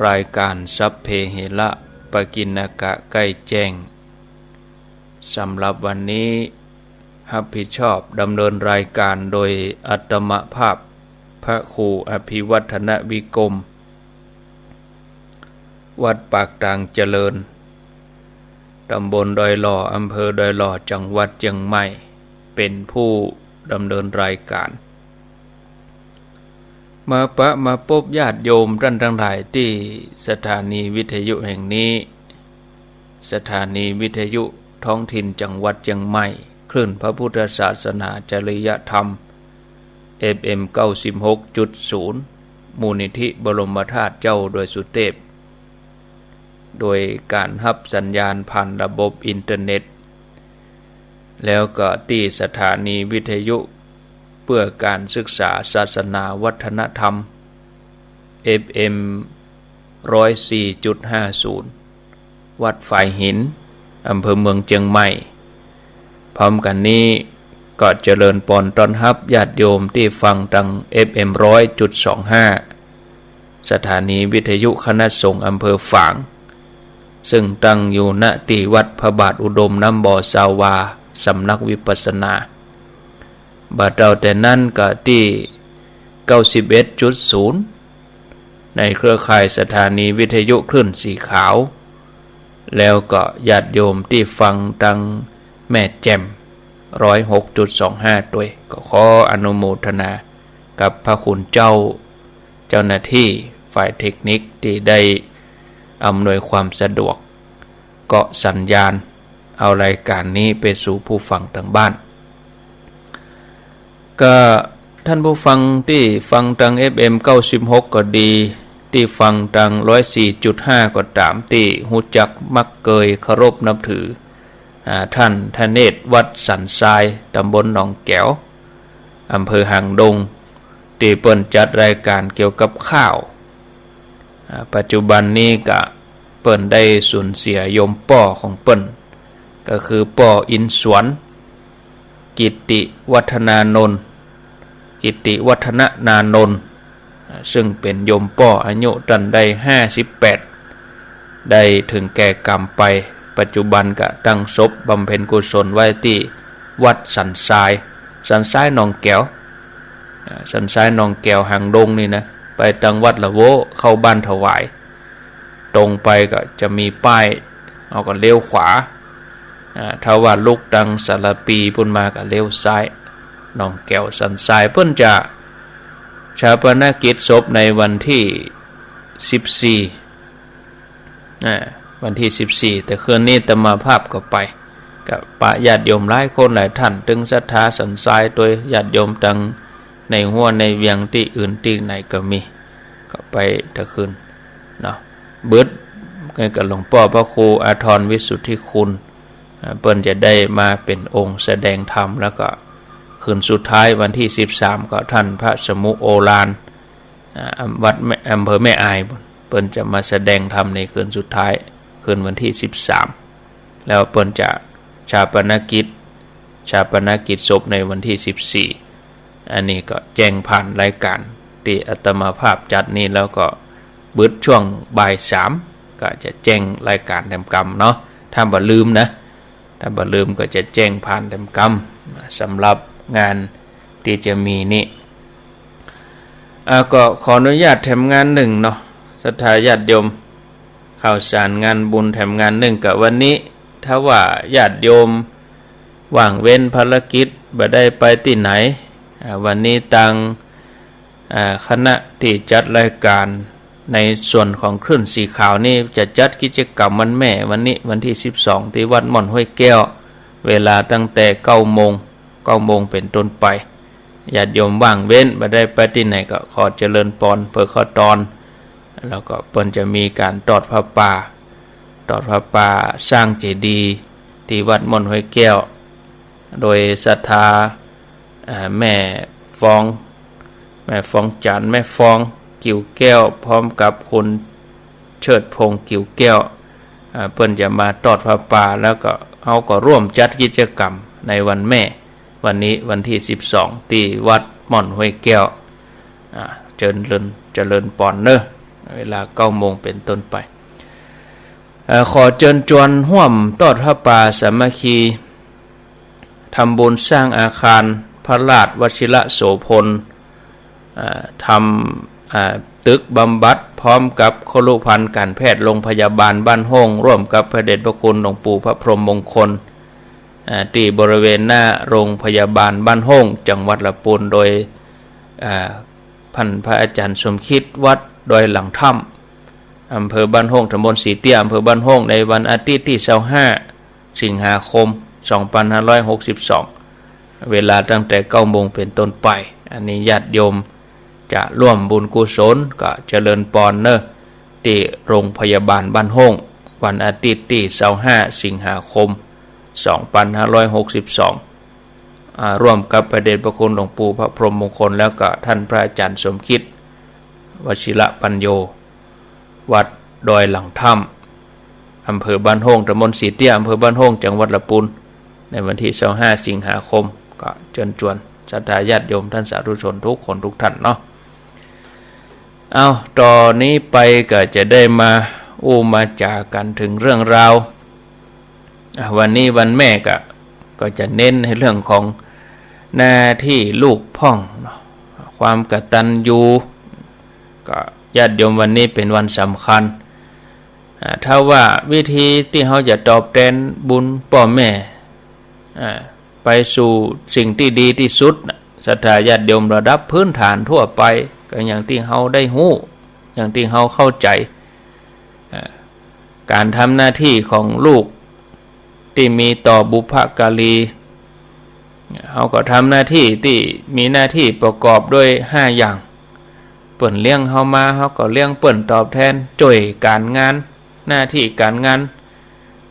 รายการสัพเพเหระปกิณกะใกล้แจ้งสำหรับวันนี้รับผิดชอบดำเนินรายการโดยอัตมภาพพระครูอภิวัฒนวิกรมวัดปากตางเจริญตำบลดอยหล่ออำเภอดอยหล่อจังหวัดเชียงใหม่เป็นผู้ดำเนินรายการมาพบญาติโยมท่านทั้งหลายที่สถานีวิทยุแห่งนี้สถานีวิทยุท้องถิ่นจังหวัดเชียงใหม่คลื่นพระพุทธศาสนาจริยธรรม FM 96.0 มูลนิธิบรมธาตุเจ้าโดยสุเทพโดยการรับสัญญาณผ่านระบบอินเทอร์เน็ตแล้วก็ที่สถานีวิทยุเพื่อการศึกษาศาสนาวัฒนธรรม FM 104.50 วัดฝ่ายหินอำเภอเมืองเชียงใหม่พร้อมกันนี้ก็เจริญปอนต้อนรับญาติโยมที่ฟังทาง FM 100.25 สถานีวิทยุคณะสงฆ์อำเภอฝางซึ่งตั้งอยู่ณที่วัดพระบาทอุดมน้ำบ่อสาวาสำนักวิปัสสนาบัดเราแต่นั้นก็ที่ 91.0 ในเครือข่ายสถานีวิทยุคลื่นสีขาวแล้วก็ญาติโยมที่ฟังทางแม่แจ่ม 106.25 ด้วยก็ขออนุโมทนากับพระคุณเจ้าหน้าที่ฝ่ายเทคนิคที่ได้อำนวยความสะดวกเกาะสัญญาณเอารายการนี้ไปสู่ผู้ฟังทางบ้านก็ท่านผู้ฟังที่ฟังทาง FM 96 ก็ดีที่ฟังทาง 104.5 ก็ตามที่ฮู้จักมักเกยเคารพนับถือท่านทเนศวัดสันทรายตำบลหนองแก้วอำเภอหางดงที่เปิ้นจัดรายการเกี่ยวกับข้าวปัจจุบันนี้ก็เปิ้นได้สูญเสียโยมป่อของเปิ้นก็คือป่ออินสวนกิตติวัฒนานนท์กิตติวัฒนนานนท์ซึ่งเป็นโยมป่ออายุตันได้58ได้ถึงแก่กรรมไปปัจจุบันก็ตั้งศพบำเพ็ญกุศลไว้ที่วัดสันทรายหนองแก้วสันทรายหนองแก้วหางดงนี่นะไปตังวัดละโวเข้าบ้านถวายตรงไปก็จะมีป้ายเอาก็เลี้ยวขวาถ้าว่าลูกตังสารปีพุ่นมาก็เลี้ยวซ้ายหนองแก้วสันทรายเพิ่นจะชาปนกิจศพในวันที่14วันที่14แต่คืนนี้อาตมาภาพก็ไปกับปะญาติโยมหลายคนหลายท่านถึงศรัทธาสันทรายโดยญาติโยมตังในหัวในเวียงที่อื่นที่ไหนก็มีก็ไปตะคืนเนาะเบิดกับหลวงพ่อพระครูอาทรวิสุทธิคุณเปิ้นจะได้มาเป็นองค์แสดงธรรมแล้วก็คืนสุดท้ายวันที่13ก็ท่านพระสมุโอฬารวัดอำเภอแม่อายเปิ้นจะมาแสดงธรรมในคืนสุดท้ายคืนวันที่13แล้วเปิ้นจะชาปนกิจศพในวันที่14อันนี้ก็แจ้งผ่านรายการที่อาตมาภาพจัดนี้แล้วก็เบิดช่วงบ่าย3ก็จะแจ้งรายการแถมกรรมเนาะถ้าบ่ลืมนะถ้าบ่ลืมก็จะแจ้งผ่านแถมกรรมสำหรับงานที่จะมีนี่ก็ขออนุญาตแถมงานหนึ่งเนาะศรัทธาญาติโยมข่าวสารงานบุญแถมงานหนึ่งกับวันนี้ถ้าว่าญาติโยมว่างเว้นภารกิจบ่ได้ไปที่ไหนวันนี้ทางคณะที่จัดรายการในส่วนของคลื่นสีขาวนี่จะจัดกิจกรรมวันแม่วันนี้วันที่12ที่วัดม่อนห้วยแก้ว เวลาตั้งแต่9 โมงเป็นต้นไปญาติโยมว่างเว้นมาได้ไปที่ไหนก็ขอเจริญพรเพื่อข้อตอนแล้วก็เพิ่นจะมีการทอดผ้าป่าสร้างเจดีย์ที่วัดม่อนห้วยแก้วโดยศรัทธาแม่ฟองจันทร์แม่ฟองกิ่วแก้วพร้อมกับคุณเชิดพงษ์กิ่วแก้วเพิ่นจะมาทอดผ้าป่าแล้วก็เขาก็ร่วมจัดกิจกรรมในวันแม่วันนี้วันที่12ที่วัดม่อนห้วยแก้วเจริญปอนเนอะเวลา9 โมงเป็นต้นไปขอเชิญชวนร่วมทอดผ้าป่าสามัคคีทำบุญสร้างอาคารพระราชวชิระโสพลทำตึกบำบัดพร้อมกับครุภัณฑ์การแพทย์โรงพยาบาลบ้านห้องร่วมกับพระเดชพระคุณหลวงปู่พระพรหมมงคลที่บริเวณหน้าโรงพยาบาลบ้านห้องจังหวัดลำพูนโดยพันพระอาจารย์สมคิดวัดดอยหลังถ้ำอำเภอบ้านห้องตำบลสีเตี้ยอำเภอบ้านห้องในวันอาทิตย์ที่25 สิงหาคม 2562เวลาตั้งแต่9 โมงเป็นต้นไปอันนี้ญาติโยมจะร่วมบุญกุศลก็เจริญปอนเนอะที่โรงพยาบาลบ้านห้องวันอาทิตย์ที่25 สิงหาคม 2562ร่วมกับพระเดชพระคุณหลวงปู่พระพรหมมงคลแล้วก็ท่านพระอาจารย์สมคิดวชิระปัญโยวัดดอยหลังถ้ำอำเภอบ้านห้องตำบลสีเตี้ยอำเภอบ้านห้องจังหวัดลำพูนในวันที่25 สิงหาคมก็เชิญชวนศรัทธาญาติโยมท่านสาธุชนทุกคนทุกท่านเนาะเอาต่อนนี้ไปก็จะได้มามาจากกันถึงเรื่องราววันนี้วันแม่ก็จะเน้นในเรื่องของหน้าที่ลูกพ่องความกตัญญูก็ญาติโยมวันนี้เป็นวันสำคัญถ้าว่าวิธีที่เขาจะตอบแทนบุญพ่อแม่ไปสู่สิ่งที่ดีที่สุดศรัทธาญาติโยมระดับพื้นฐานทั่วไปก็อย่างที่เขาได้หู้อย่างที่เขาเข้าใจการทำหน้าที่ของลูกที่มีต่อบุพการีเขาก็ทำหน้าที่ที่มีหน้าที่ประกอบด้วย5 อย่างเปิ่นเลี้ยงเขามาเขาก็เลี้ยงเปิ่นตอบแทนจ่วยการงานหน้าที่การงาน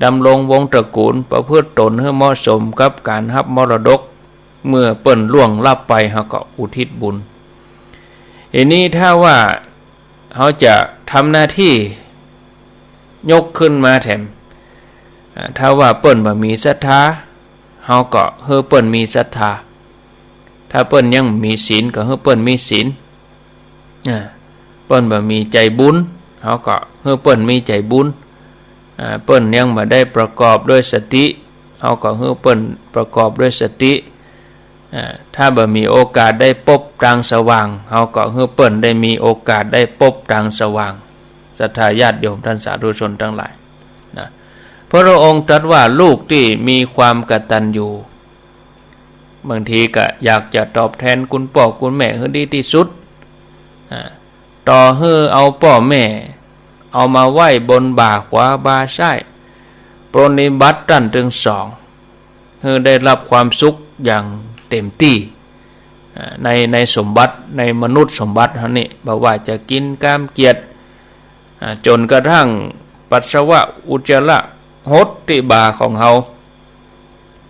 ดำรงวงตระกูลประพฤติตนให้เหมาะสมกับการรับมรดกเมื่อเปิ่นล่วงลับไปเขาก็อุทิศบุญอันนี้ถ้าว่าเขาจะทำหน้าที่ยกขึ้นมาแถมถ้าว่าเปิ่นบ่มีศรัทธาเขาก็เฮือเปิ่นมีศรัทธาถ้าเปิ่นยังมีศีลก็เฮือเปิ่นมีศีลเปิ่นบ่มีใจบุญเขาก็เฮือเปิ่นมีใจบุญเปิ่นยังบ่ได้ประกอบด้วยสติเขาก็เฮือเปิ่นประกอบด้วยสติถ้าบ่มีโอกาสได้พบทางสว่างเขาก็เฮือเปิ่นได้มีโอกาสได้พบทางสว่างศรัทธาญาติโยมท่านสาธุชนทั้งหลายนะพระองค์ตรัสว่าลูกที่มีความกตัญญูบางทีก็อยากจะตอบแทนคุณพ่อคุณแม่ให้ดีที่สุดต่อให้เอาพ่อแม่เอามาไว้บนบ่าขวาบ่าซ้ายปรนนิบัติตั้นถึง2ให้ได้รับความสุขอย่างเต็มที่ในสมบัติในมนุษย์สมบัติเท่านี้บอกว่าจะกินกามเกียรติจนกระทั่งปัสสาวะอุจจาระหดที่บ่าของเขา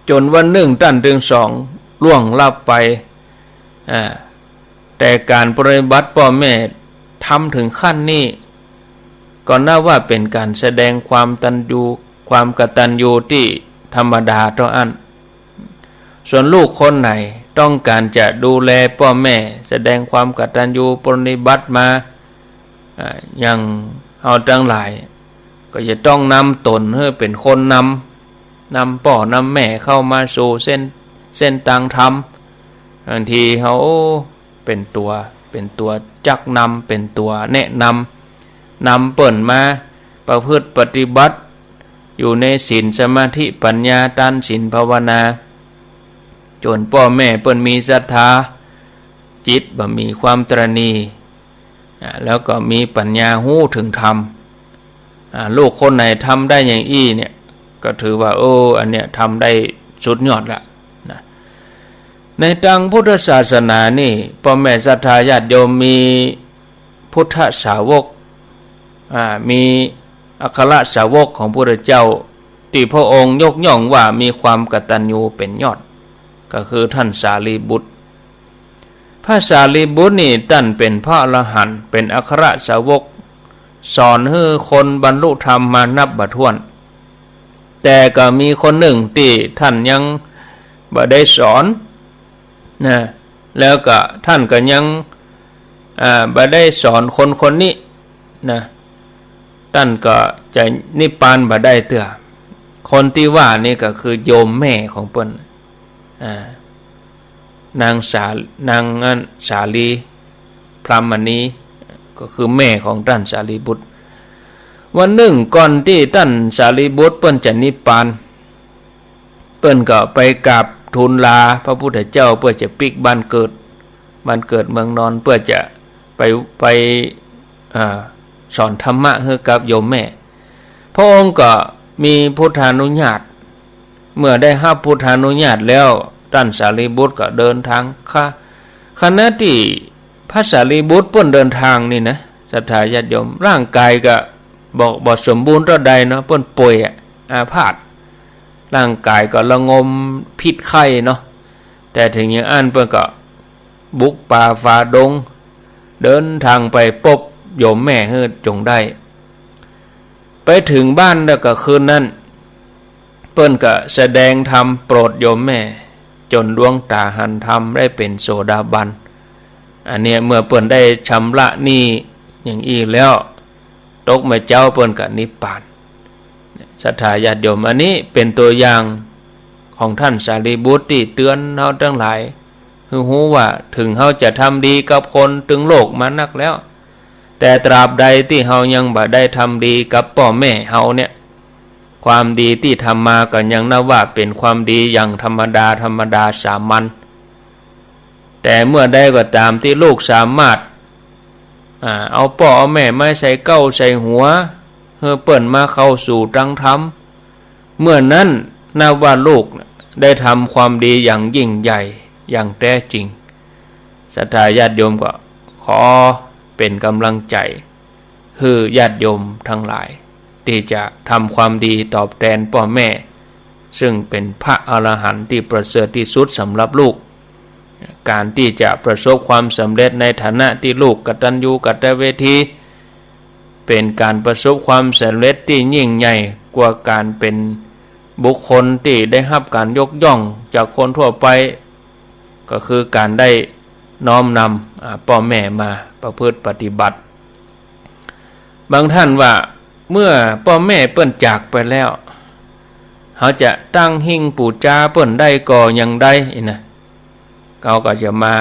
จนวันหนึ่งตั้นถึง2ล่วงลับไปแต่การปฏิบัติพ่อแม่ทำถึงขั้นนี้ก็น่าว่าเป็นการแสดงความกตัญญูที่ธรรมดาเท่านั้นส่วนลูกคนไหนต้องการจะดูแลพ่อแม่แสดงความกตัญญูปฏิบัติมาอย่างเอาทั้งหลายก็จะต้องนำตนให้เป็นคนนำพ่อนำแม่เข้ามาสู่เส้นทางธรรมบางทีเขาเป็นตัวจักนำเป็นตัวแนะนำเปิ่นมาประพฤติปฏิบัติอยู่ในศีลสมาธิปัญญาด้านศีลภาวนาจนพ่อแม่เปิ่นมีศรัทธาจิตบ่มีความตระหนี่แล้วก็มีปัญญาหู้ถึงธรรมลูกคนไหนทำได้อย่างอี้เนี่ยก็ถือว่าอันเนี้ยทำได้ สุดยอดละนะในทางพุทธศาสนานี่พ่อแม่ศรัทธาญาติโยมมีพุทธสาวกมีอัครสาวกของพระพุทธเจ้าที่พระองค์ยกย่องว่ามีความกตัญญูเป็นยอดก็คือท่านสารีบุตรพระสารีบุตรนี่ท่านเป็นพระอรหันต์เป็นอัครสาวกสอนให้คนบรรลุธรรมมานับบ่ถ้วนแต่ก็มีคนหนึ่งที่ท่านยังบ่ได้สอนนะแล้วก็ท่านก็ยังบ่ได้สอนคนนี้นะท่านก็จะนิพพานบ่ได้เตื้อคนที่ว่านี่ก็คือโยมแม่ของเพิ่นนางสาลีพรหมณีก็คือแม่ของท่านสารีบุตรวันหนึ่งก่อนที่ท่านสารีบุตรเพิ่นจะนิพพานเพิ่นก็ไปกราบทูลลาพระพุทธเจ้าเพื่อจะปิกบ้านเกิดเมืองนอนเพื่อจะไปสอนธรรมะให้กับโยมแม่พระองค์ก็มีพุทธานุญาตเมื่อได้รับพุทธานุญาตแล้วท่านสารีบุตรก็เดินทางขณะที่พระสารีบุตรเพิ่นเดินทางนี่นะศรัทธาญาติโยมร่างกายก็บ่สมบูรณ์เท่าใดเนาะเพิ่นป่วยอาพาธร่างกายก็ระงมพิษไข้เนาะแต่ถึงอย่างนั้นเพิ่นก็บุกป่าฝ่าดงเดินทางไปพบโยมแม่ให้จงได้ไปถึงบ้านแล้วก็คืนนั้นเพิ่นก็แสดงธรรมโปรดโยมแม่จนดวงตาหันธรรมได้เป็นโสดาบันอันนี้เมื่อเพิ่นได้ชำระหนี้อย่างอีแล้วตกมาเจ้าเพิ่นก็นิพพานศรัทธาญาติโยมอันนี้เป็นตัวอย่างของท่านสารีบุตรที่เตือนเฮาทั้งหลายคือรู้ว่าถึงเฮาจะทำดีกับคนถึงโลกมานักแล้วแต่ตราบใดที่เฮายังบ่ได้ทำดีกับพ่อแม่เฮาเนี่ยความดีที่ทำมาก็ยังนับว่าเป็นความดีอย่างธรรมดาสามัญแต่เมื่อใดก็ตามที่ลูกสามารถเอาพ่อเอาแม่มาใส่เก้าใส่หัวเพื่อเปิ่นมาเข้าสู่ทางธรรมเมื่อนั้นนับว่าลูกได้ทำความดีอย่างยิ่งใหญ่อย่างแท้จริงศรัทธาญาติโยมก็ขอเป็นกำลังใจให้ญาติโยมทั้งหลายที่จะทำความดีตอบแทนพ่อแม่ซึ่งเป็นพระอรหันต์ที่ประเสริฐที่สุดสำหรับลูกการที่จะประสบความสำเร็จในฐานะที่ลูกกตัญญูกตเวทีเป็นการประสบความสำเร็จที่ยิ่งใหญ่กว่าการเป็นบุคคลที่ได้รับการยกย่องจากคนทั่วไปก็คือการได้น้อมนำพ่อแม่มาประพฤติปฏิบัติบางท่านว่าเมื่อพ่อแม่เปิ้นจากไปแล้วเขาจะตั้งหิ้งปูชาเปิ้นได้ก่ออย่างใดนะเขาก็จะมา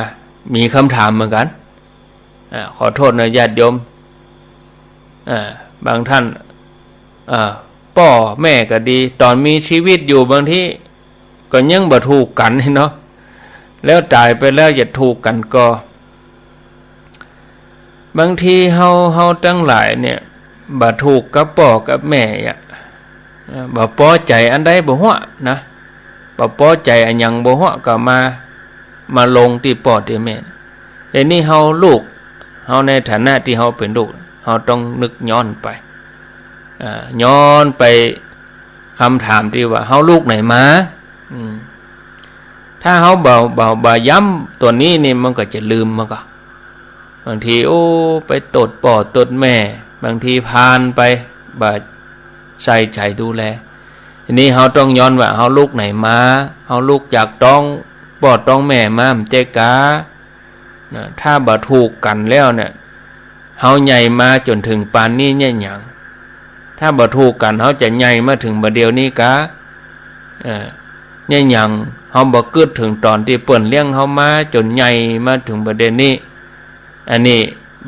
มีคำถามเหมือนกันขอโทษนะญาติโยมบางท่านพ่อแม่ก็ดีตอนมีชีวิตอยู่บางทีก็ยังบ่ถูกกันเนาะแล้วตายไปแล้วจะถูกกันก็บางทีเฮาทั้งหลายเนี่ยบ่ถูกกับพ่อกับแม่บ่พอใจอันใดบ่ฮอดนะบ่พอใจอันหยังบ่ฮอดก็มาลงที่พ่อที่แม่แต่นี่เฮาลูกเฮาในฐานะที่เฮาเป็นลูกเฮาต้องนึกย้อนไปคำถามที่ว่าเฮาลูกไหนมาถ้าเฮาบ่ย้ำตัวนี้นี่มันก็จะลืมมันก็บางทีไปตดพ่อตดแม่บางทีผ่านไปบ่ใส่ใจดูแลทีนี้เฮาต้องย้อนว่าเฮาลูกไหนมาเฮาลูกจากต้องพ่อต้องแม่มาเจกาถ้าบ่ถูกกันแล้วเนี่ยเฮาใหญ่มาจนถึงปานนี้เนี่ยหยังถ้าบ่ถูกกันเฮาจะใหญ่มาถึงบัดเดียวนี้กะเนี่ยหยังเฮาบ่กึดถึงตอนที่เปิ้นเลี้ยงเฮามาจนใหญ่มาถึงประเด็นนี้อันนี้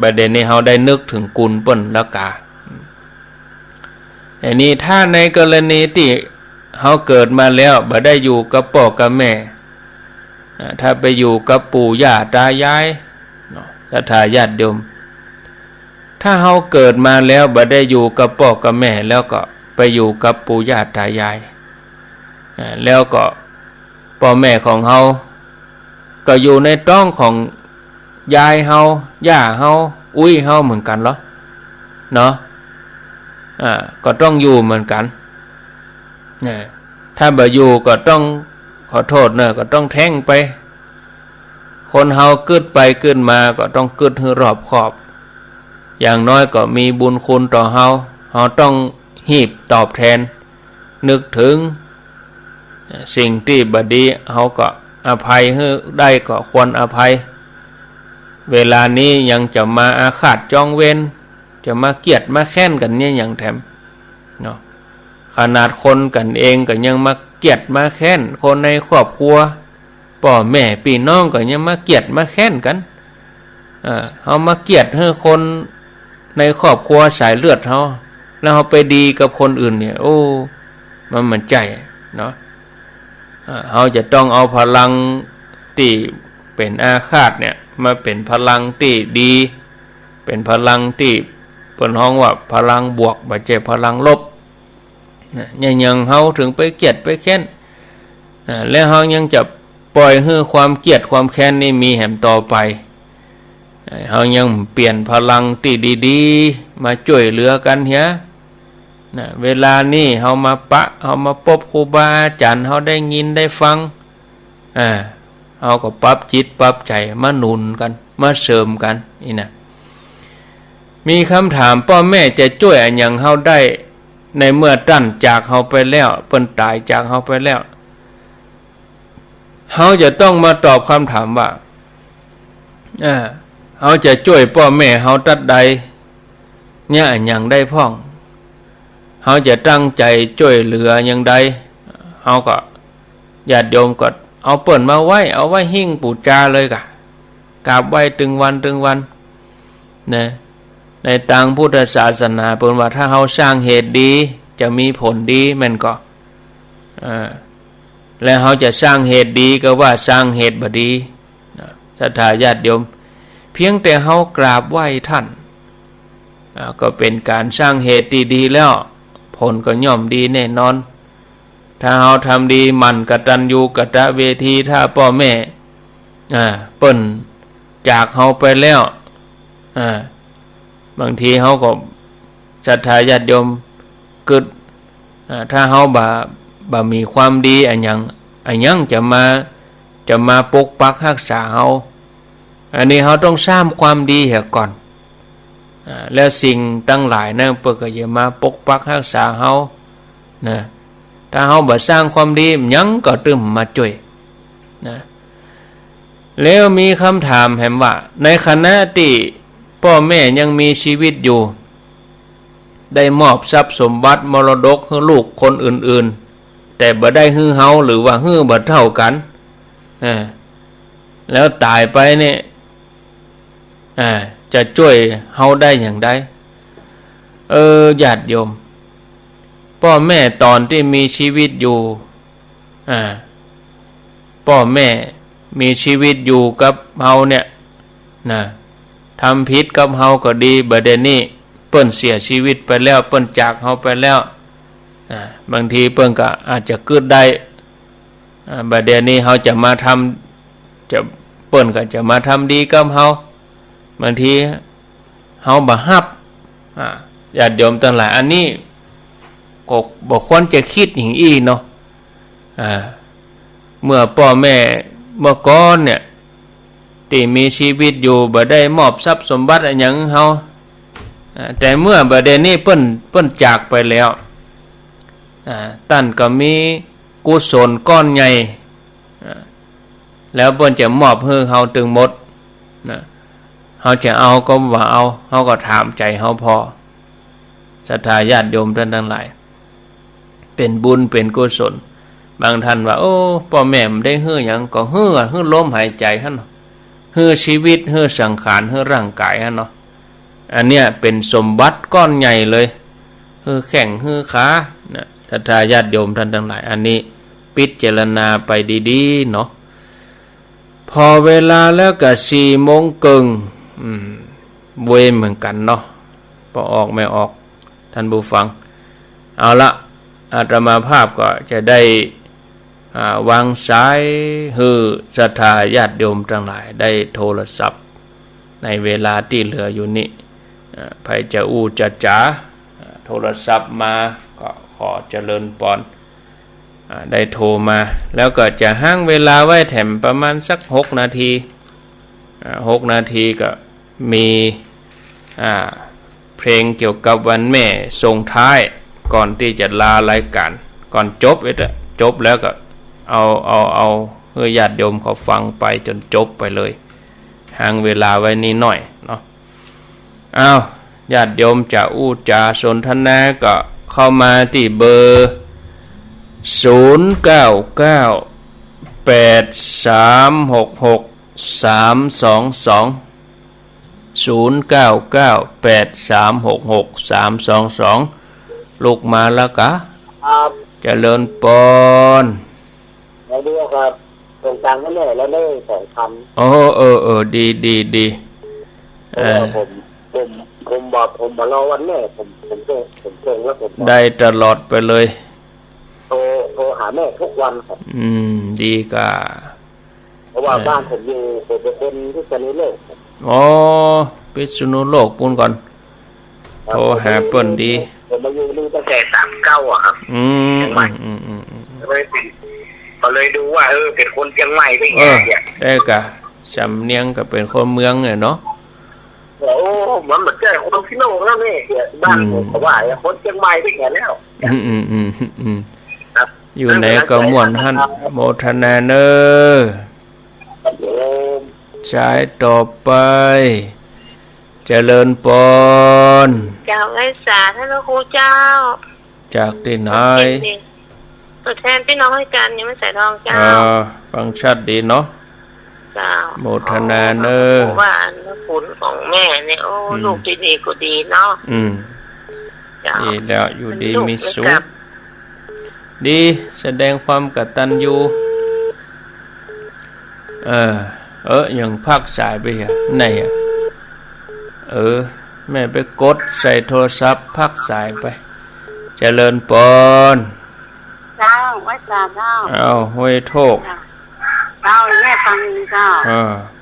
ประเด็นนี้เฮาได้นึกถึงกุลเปิ้นแล้วกะอันนี้ถ้าในกรณีที่เฮาเกิดมาแล้วบ่ได้อยู่กับพ่อกับแม่ถ้าไปอยู่กับปู่ย่าตายายศรัทธาญาติโยมถ้าเฮาเกิดมาแล้วบ่ได้อยู่กับพ่อกับแม่แล้วก็ไปอยู่กับปู่ย่าตายายแล้วก็ พ่อแม่ของเฮาก็อยู่ในต้องของยายเฮาย่าเฮาอุ้ยเฮาเหมือนกันเหรอเนาะก็ต้องอยู่เหมือนกันถ้าบ่อยู่ก็ต้องขอโทษเนอะก็ต้องแท้งไปคนเฮาเกิดไปเกิดมาก็ต้องเกิดให้รอบคอบอย่างน้อยก็มีบุญคุณต่อเฮาต้องฮีบตอบแทนนึกถึงสิ่งที่บดีเฮาก็อภัยให้ได้ก็ควรอภัยเวลานี้ยังจะมาอาฆาตจองเวรจะมาเกลียดมาแค้นกันเนี่ยอย่างแถมเนาะขนาดคนกันเองก็ยังมาเกลียดมาแค้นคนในครอบครัวพ่อแม่พี่น้องก็ยังมาเกลียดมาแค้นกันเฮามาเกลียดให้คนในครอบครัวสายเลือดเฮาแล้วเฮาไปดีกับคนอื่นเนี่ยโอ้มันใจเนาะเฮาจะต้องเอาพลังที่เป็นอาฆาตเนี่ยมาเป็นพลังที่ดีเป็นพลังที่เพิ่นฮ้องว่าพลังบวกบ่ใช่พลังลบยังเฮาถึงไปเกลียดไปแค้นแล้วเฮายังจะปล่อยให้ความเกลียดความแค้นนี่มีแหมต่อไปเฮายังเปลี่ยนพลังที่ดีๆมาช่วยเหลือกันเหียเวลานี้เฮามาเฮามาพบครูบาอาจารย์เฮาได้ยินได้ฟังเฮาก็ปรับจิตปรับใจมาหนุนกันมาเสริมกันนี่นะมีคำถามพ่อแม่จะช่วยอันหยังเฮาได้ในเมื่อตั้นจากเฮาไปแล้วเพิ่นตายจากเฮาไปแล้วเฮาจะต้องมาตอบคำถามว่าเฮาจะช่วยพ่อแม่เฮาตัดใดเนี่ยอันหยังได้พ้องเฮาจะตั้งใจช่วยเหลืออย่างใดเฮาก็ญาติโยมก็เอาเปิ้นมาไว้เอาไว้หิ้งปูจาเลยกะกราบไหว้ถึงวันนะในทางพุทธศาสนาเปิ้นว่าถ้าเฮาสร้างเหตุดีจะมีผลดีแม่นก็และเฮาจะสร้างเหตุดีก็ว่าสร้างเหตุบ่ดีศรัทธาญาติโยมเพียงแต่เฮากราบไหว้ท่านก็เป็นการสร้างเหตุดีๆแล้วผลก็ย่อมดีแน่นอนถ้าเฮาทำดีมันกตัญญูกตเวทีถ้าพ่อแม่เปิ้นจากเฮาไปแล้วบางทีเฮาก็ศรัทธาญาติโยมเกิดถ้าเฮาบ่มีความดีอันหยังจะมาปกปักรักษาเฮาอันนี้เฮาต้องสร้างความดีเสียก่อนแล้วสิ่งทั้งหลายนั้นเพิ่นก็จะมาปกปักรักษาเฮานะถ้าเฮาบ่สร้างความดีหยังก็ตึมมาช่วยนะแล้วมีคำถามแหมว่าในขณะที่พ่อแม่ยังมีชีวิตอยู่ได้มอบทรัพย์สมบัติมรดกให้ลูกคนอื่นๆแต่บ่ได้ให้เฮาหรือว่าให้บ่เท่ากันแล้วตายไปเนี่ยจะช่วยเฮาได้อย่างใดญาติโยมพ่อแม่ตอนที่มีชีวิตอยู่พ่อแม่มีชีวิตอยู่กับเฮาเนี่ยนะทำผิดกับเฮาก็ดีบัดเดี๋ยวนี้เปิ้นเสียชีวิตไปแล้วเปิ้นจากเฮาไปแล้วบางทีเปิ้นก็อาจจะเกิดได้บัดเดี๋ยวนี้เฮาจะมาทำเปิ้นก็จะมาทำดีกับเฮาบางทีเฮาบ่ฮับญาติโยมทั้งหลายอันนี้ก็บ่ควรจะคิดอย่างอี้เนาะเมื่อพ่อแม่เมื่อก่อนเนี่ยที่มีชีวิตอยู่บ่ได้มอบทรัพย์สมบัติอันหยังเฮาแต่เมื่อบัดนี้เปิ้นจากไปแล้วท่านก็มีกุศลก้อนใหญ่แล้วเปิ้นจะมอบให้เฮาถึงหมดนะเฮาจะเอาก็ว่าเอาเฮาก็ถามใจเฮาพอศรัทธาญาติโยมท่านทั้งหลายเป็นบุญเป็นกุศลบางท่านว่าโอ้พ่อแม่มันได้ฮื้อหยังก็ฮื้อลมหายใจหั่นเนาะฮื้อชีวิตฮื้อสังขารฮื้อร่างกายหั่นเนาะอันเนี้ยเป็นสมบัติก้อนใหญ่เลยฮื้อแข้งฮื้อขานะศรัทธาญาติโยมท่านทั้งหลายอันนี้พิจารณาไปดีๆเนาะพอเวลาแล้วก็4 โมงครึ่งเว้ยเหมือนกันเนาะพอออกไม่ออกท่านผู้ฟังเอาละอาตมาภาพก็จะได้ วางสายฮือศรัทธาญาติโยมทั้งหลายได้โทรศัพท์ในเวลาที่เหลืออยู่นี้ใครจะจะจ๋าโทรศัพท์มาก็ขอเจริญพรได้โทรมาแล้วก็จะห้างเวลาไว้แถมประมาณสัก6 นาที6 นาทีก็มีเพลงเกี่ยวกับวันแม่ส่งท้ายก่อนที่จะลารายการก่อนจบจบแล้วก็เอาเพื่อญาติโยมเขาฟังไปจนจบไปเลยห่างเวลาไว้นิดหน่อยเนาะญาติโยมจะจาสนทนาก็เข้ามาที่เบอร์0998366322ลูกมาแล้วกะเจริญปอนแล้วด้วยครับส่งตังค์ให้แม่แล้วได้2,000ดีผมบอกผมมารอวันแม่ผมเก่งแล้วผมได้ตลอดไปเลยโทรหาแม่ทุกวันครับดีกะเพราะว่าบ้านผมอยู่เป็นที่พิษณุโลกพิษณุโลกปุ่นก่อนโทรหาเปิ้นดีผมมาอยู่นี่ตั้งแต่39อ่ะครับก็เลยดูว่าเป็นคนเชียงใหม่ได้ไงเนี่ยได้กะสำเนียงก็เป็นคนเมืองเนี่ยเนาะมันเหมือนกับคนพิษณุแล้วนี่บ้านผมเขาว่าคนเชียงใหม่ได้ไงแล้วอยู่ไหนก็ม่วนหั่นโมทนาเนอใช้ต่อไปเจริญปอนจากไอ้สาท่านพระครูเจ้าจากที่ไหนตัวแทนพี่น้องให้กันยังไม่ใส่ทองเจ้าฟังชัดดีเนาะเจ้าโมทนาเนอว่าอันผลของแม่เนี่ยลูกที่ดีก็ดีเนาะดีแล้วอยู่ดีมีสุขดีแสดงความกตัญญูอย่างภาคสายไปอ่ะไหนอ่ะแม่ไปกดใส่โทรศัพท์ภาคสายไปเจริญปอนเจ้าไว้จ้าเจ้าห้วยโทกเจ้าแม่ฟังเจ้า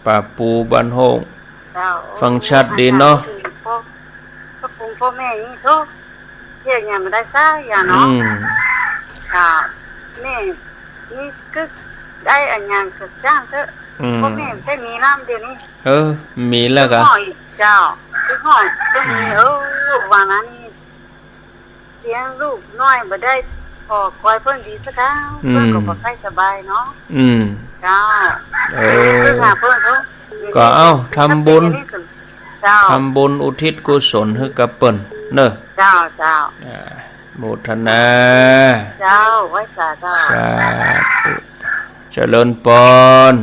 ป่าปูบ้านโฮงฟังชัดดีเนาะพ่อแม่นี่ทุกเที่ยงยังไม่ได้ซ่าอย่าเนาะแม่นี่ก็ได้อันยังสักจ้างเถอะพ่อแม่ได้มีร่ำเดี๋ยวนี้มีแล้วกันเจ้าคือห่อยก็มีวันนั้นเสียงลูกน้อยมาได้พอคอยเพิ่นดีสักครั้งเพิ่นก็บ่ค่อยสบายเนาะเจ้าคือหาเพิ่นก็ทำบุญอุทิศกุศลให้กับเปิ้นเนอะเจ้าโมทนาเจ้าไว้สาธุเจริญปอน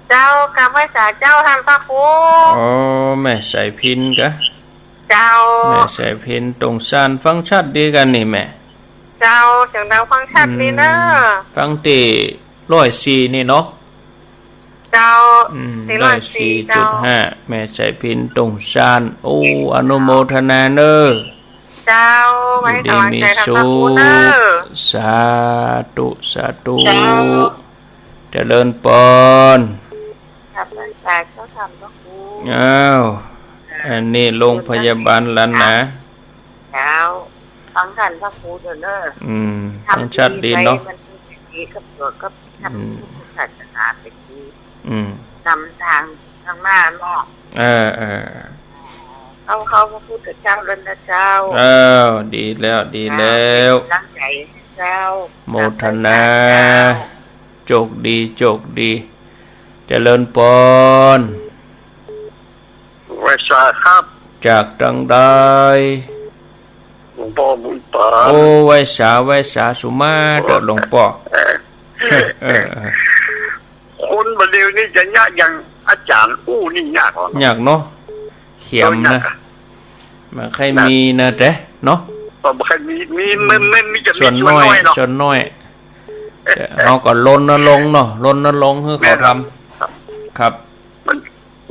เจ้ากราบไหว้สาเจ้าท่านพระครูแม่ใส่พินกะเจ้าแม่ใส่พินตรงซานฟังชัดดีกันนี่แม่เจ้าเสียงดังฟังชัดดีนะฟังตี104นี่เนาะเจ้า104.5แม่ใส่พินตรงซานอนุโมทนาเนอเจ้าไว้ถวายใจท่านพระครูเนอสาธุเจริญปอนแต่ก็ทำก็คูอันนี้โรงพยาบาลแล้วนะฟังท่านพระครูเถอะเนอะฟังชัดดีเนาะมันดีกับตัวกับทำพุทธศาสนาเป็นดีนำทางหน้าเนาะเขาพระพุทธเจ้าเลยนะเจ้าดีแล้วตั้งใจเจ้าโมทนาโชคดีเจริญปอนไว้สาครับจากดังใดหลวงพ่อบุญปาไว้สาสุมาเด้อหลวงพ่อคนบัดเดี๋ยวนี้จะยากอย่างอาจารย์นี่ยากเนาะเขียมนะมันใครมีนะเด้เนาะมันใครมีมันมีจะส่วนน้อยเอาก็ลนลงเนาะลนลงคือเขาทำครับมัน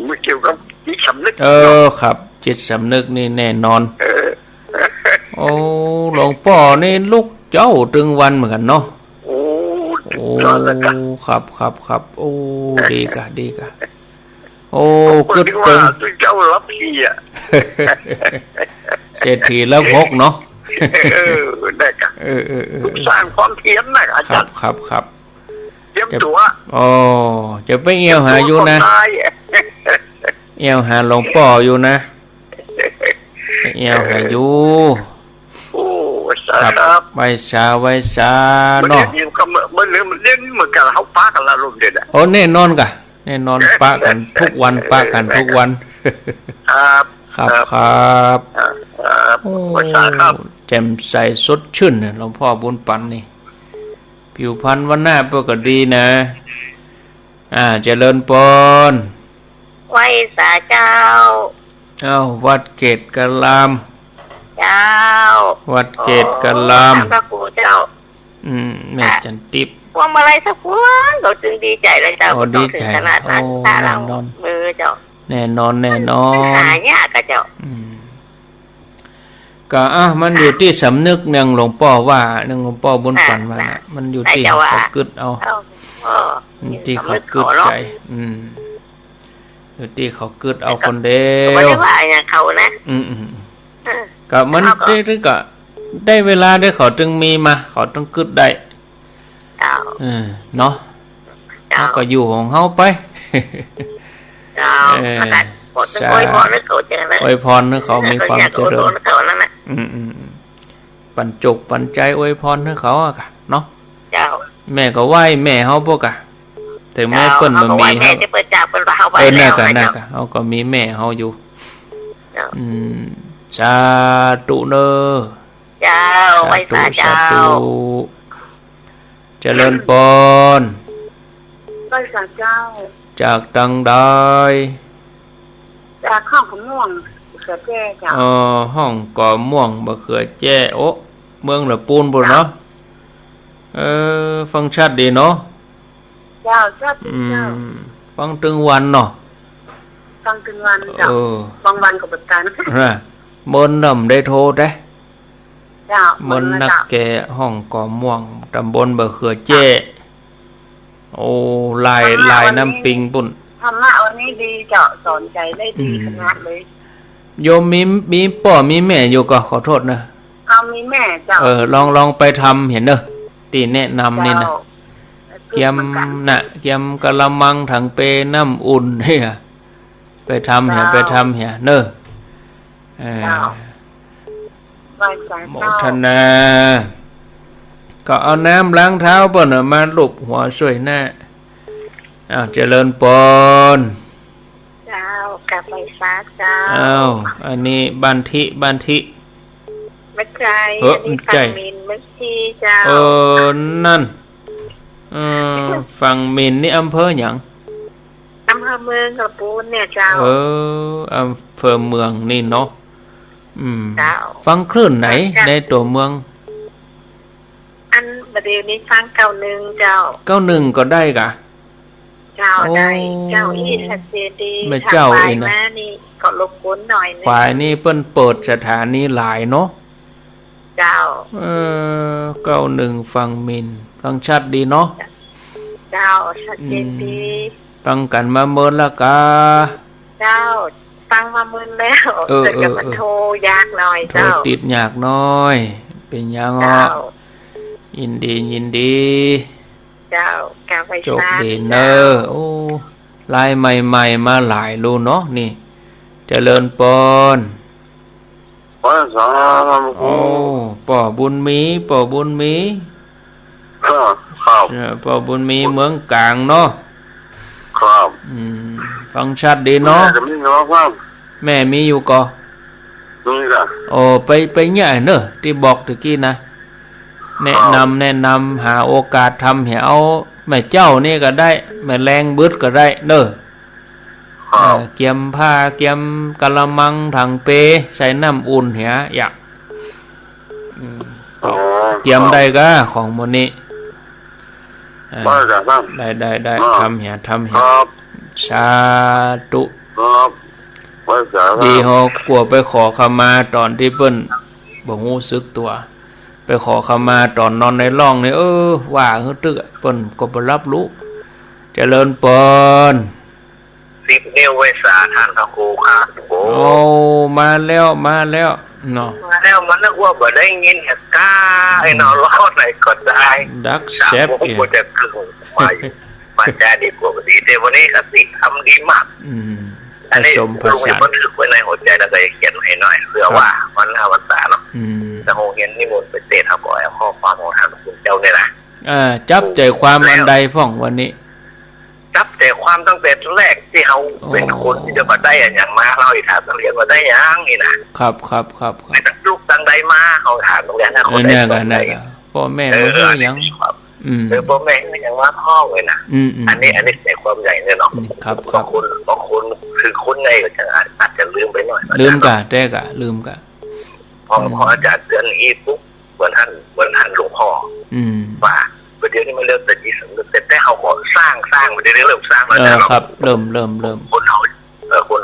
ไม่เกี่ยวกับจิตสำนึกครับจิตสำนึกนี่แน่นอนหลวงพ่อนี่ลูกเจ้าตึงวันเหมือนกันเนาะ ครับโอ้ดีกะโอ้กึด ตึ ตึ ง ง เจ้ารับพี่อ่ะ เศรษฐีแล้วพกเนาะ ได้กันสร้างความเพียรนะอาจารย์ ครับ เตรียมตัว โอ้จะไปเอี่ยวหาอยู่นะเอี่ยวหาหลวงพ่ออยู่นะไปเอี่ยวหาอยู่ โอ้ครับ ไว้ชา เนาะ เนาะ มันเล่นเหมือนกันเขาปากันละลมเด็ดอ่ะ โอ้แน่นอนปะกันทุกวันครับโอ้แจ่มใสสดชื่นเนี่ยหลวงพ่อบุญปันนี่ผิวพรรณวันหน้าปกตินะเจริญปน ไหว้สาเจ้า วัดเกตกะลาม เจ้า วัดเกตกะลาม พระครูเจ้า แม่จันติบ พวงมาลัยสักพวงเราจึงดีใจเลยเจ้า ดีใจ ขนาดนั้นตาเรามือเจ้า แน่นอน หายากก็เจ้า ก็มันอยู่ที่สำนึกเนืองหลวงพ่อว่าเนืองหลวงพ่อบุญปันว่านะมันอยู่ที่เขากึดเอาที่เขากึดใจอยู่ที่เขากึดเอาคนเดียว ไม่ได้ว่าอย่างเขานะก็มันก็ได้เวลาได้เขาจึงมีมาเขาต้องกึดได้เนาะเขาก็อยู่ของเขาไปอวยพรให้เขาเจริญอวยพรให้เขามีความเจริญปัญจุกปัญใจอวยพรให้เขาอะค่ะเนาะแม่ก็ไหว้แม่เขาพวกอะแต่แม่เปิ้นมันมีเขาน่ะกะเขาก็มีแม่เขาอยู่สาธุเนอสาธุเจริญปนจากตังใดจากข้องขม่วงเขือแจ้เจ้าห้องก่อม่วงบะเขือแจ้โอ้เมืองละปูนบุญเนาะฟังชัดดีเนาะเจ้าฟังตึงวันเนาะฟังตึงวันเจ้าบางวันก็เบิดกันมนนำได้โทษได้เจ้ามนนักแก่ห้องก่อม่วงตำบลบะเขือแจ้โอ้ลายน้ำปิงปุ่นธรรมะวันนี้ดีเจาะสอนใจได้ดีขนาดเลยโยมมีป่อมีแม่อยู่ก็ขอโทษนะมีแม่เจ้าลองไปทำเห็นเนอะตีแนะนำนี่นะเกียมกะละมังถังเปน้ำอุ่นเนี่ยไปทำเห็นเนอะโมทนาก็เอาน้ำล้างเท้าเปิ้นมาลูบหัวช่วยหน้าเจริญปนเจ้ากลับไปซะเจ้าอันนี้บันทิไม่ใช่อันนี้ฝั่งมินไม่ใช่เจ้านั่นฝั่งมินนี่อำเภอหยังอำเภอเมืองกระปูนเนี่ยเจ้าอำเภอเมืองนี่เนาะฟังคลื่นไหนในตัวเมืองอันประเดี๋ยวนี้ฟัง91เจ้า91ก็ได้กะเจ้าได้เจ้าอีชัดเจนดีไม่เจ้าอีนะนี่ก็รบกวนหน่อยนึงฝ่ายนี้เปิ้นเปิดสถานีหลายเนาะเจ้า91ฟังมินฟังชัดดีเนาะเจ้าชัดเจนดีฟังกันมาเมินละกาเจ้าฟังมาเมินแล้วจะมาโทรยากหน่อยเจ้าโทรติดยากน้อยเป็นยังอ่ะยินดีเจ้ากาไปจบดีเนอโอ้ลายใหม่ๆมาหลายรูเนาะนี่เจริญปนโอ้ป่อบุญมีครับป่อบุญมีเมืองกลางเนาะครับฟังชัดดีเนาะแม่มีอยู่ก่อนี่ล่ะโอ้ไปเนี่ยเนอะที่บอกตะกี้นะแนะนำหาโอกาสทำให้เอาแม่เจ้านี่ก็ได้แม่แรงบึดก็ได้เนอะเกียมผ้าเกียมกะละมังถังเปใส่น้ำอุ่นเหียอยากเกียมได้ก็ของมื้อนี้ได้ทำเหียสาธุดีฮอกกลัวไปขอขมาตอนที่เปิ้นบ่ฮู้สึกตัว ไปขอขมาตอนนอนในร่องนี่ว่าเฮือตึกเปิ้นก็บ่รับรู้เจริญปน10 นิ้วไว้สาท่านพระครูครับโอ้มาแล้วเนาะมาแล้วมันนึกว่าบ่ได้ยินเหตุการณ์ไอ้นอรอดไหนก็ได้ดักแซบผมก็จะกึ่งมาจะดีกว่าดีแต่วันนี้สติทำดีมากอันนี้ลุงจะบันทึกไว้ในหัวใจแล้วก็เขียนให้หน่อยเพื่อว่าวันหน้าวันตาเนาะแต่โหเห็นนิมนต์ไปเตะเขาก็เอาข้อความของท่านคุณเจ้าเนี่ยนะจับใจความอันใดฟ้องวันนี้จับใจความตั้งแต่แรกที่เขาเป็นคนที่จะมาได้อย่างมาเราอีกถามเรียนมาได้ยังนี่นะครับลูกตั้งใดมาเขาถามตรงนี้นะคนเนี่ยกันพ่อแม่ไม่รู้ยังพ่อแม่ยังว่าพ่อเลยนะอันนี้ในความใหญ่เนี่ยเนาะบางคนคือคนไงก็จะอาจจะลืมไปหน่อยลืมกะแรกลืมกะพออาจารย์เตือนอีปุ๊บเหมือนท่านหลวงพ่อว่าประเดี๋ยวนี้มันเริ่มแต่ที่สำนึกแต่เขาขอสร้างประเดี๋ยวนี้เริ่มสร้างแล้วนะครับเริ่มคน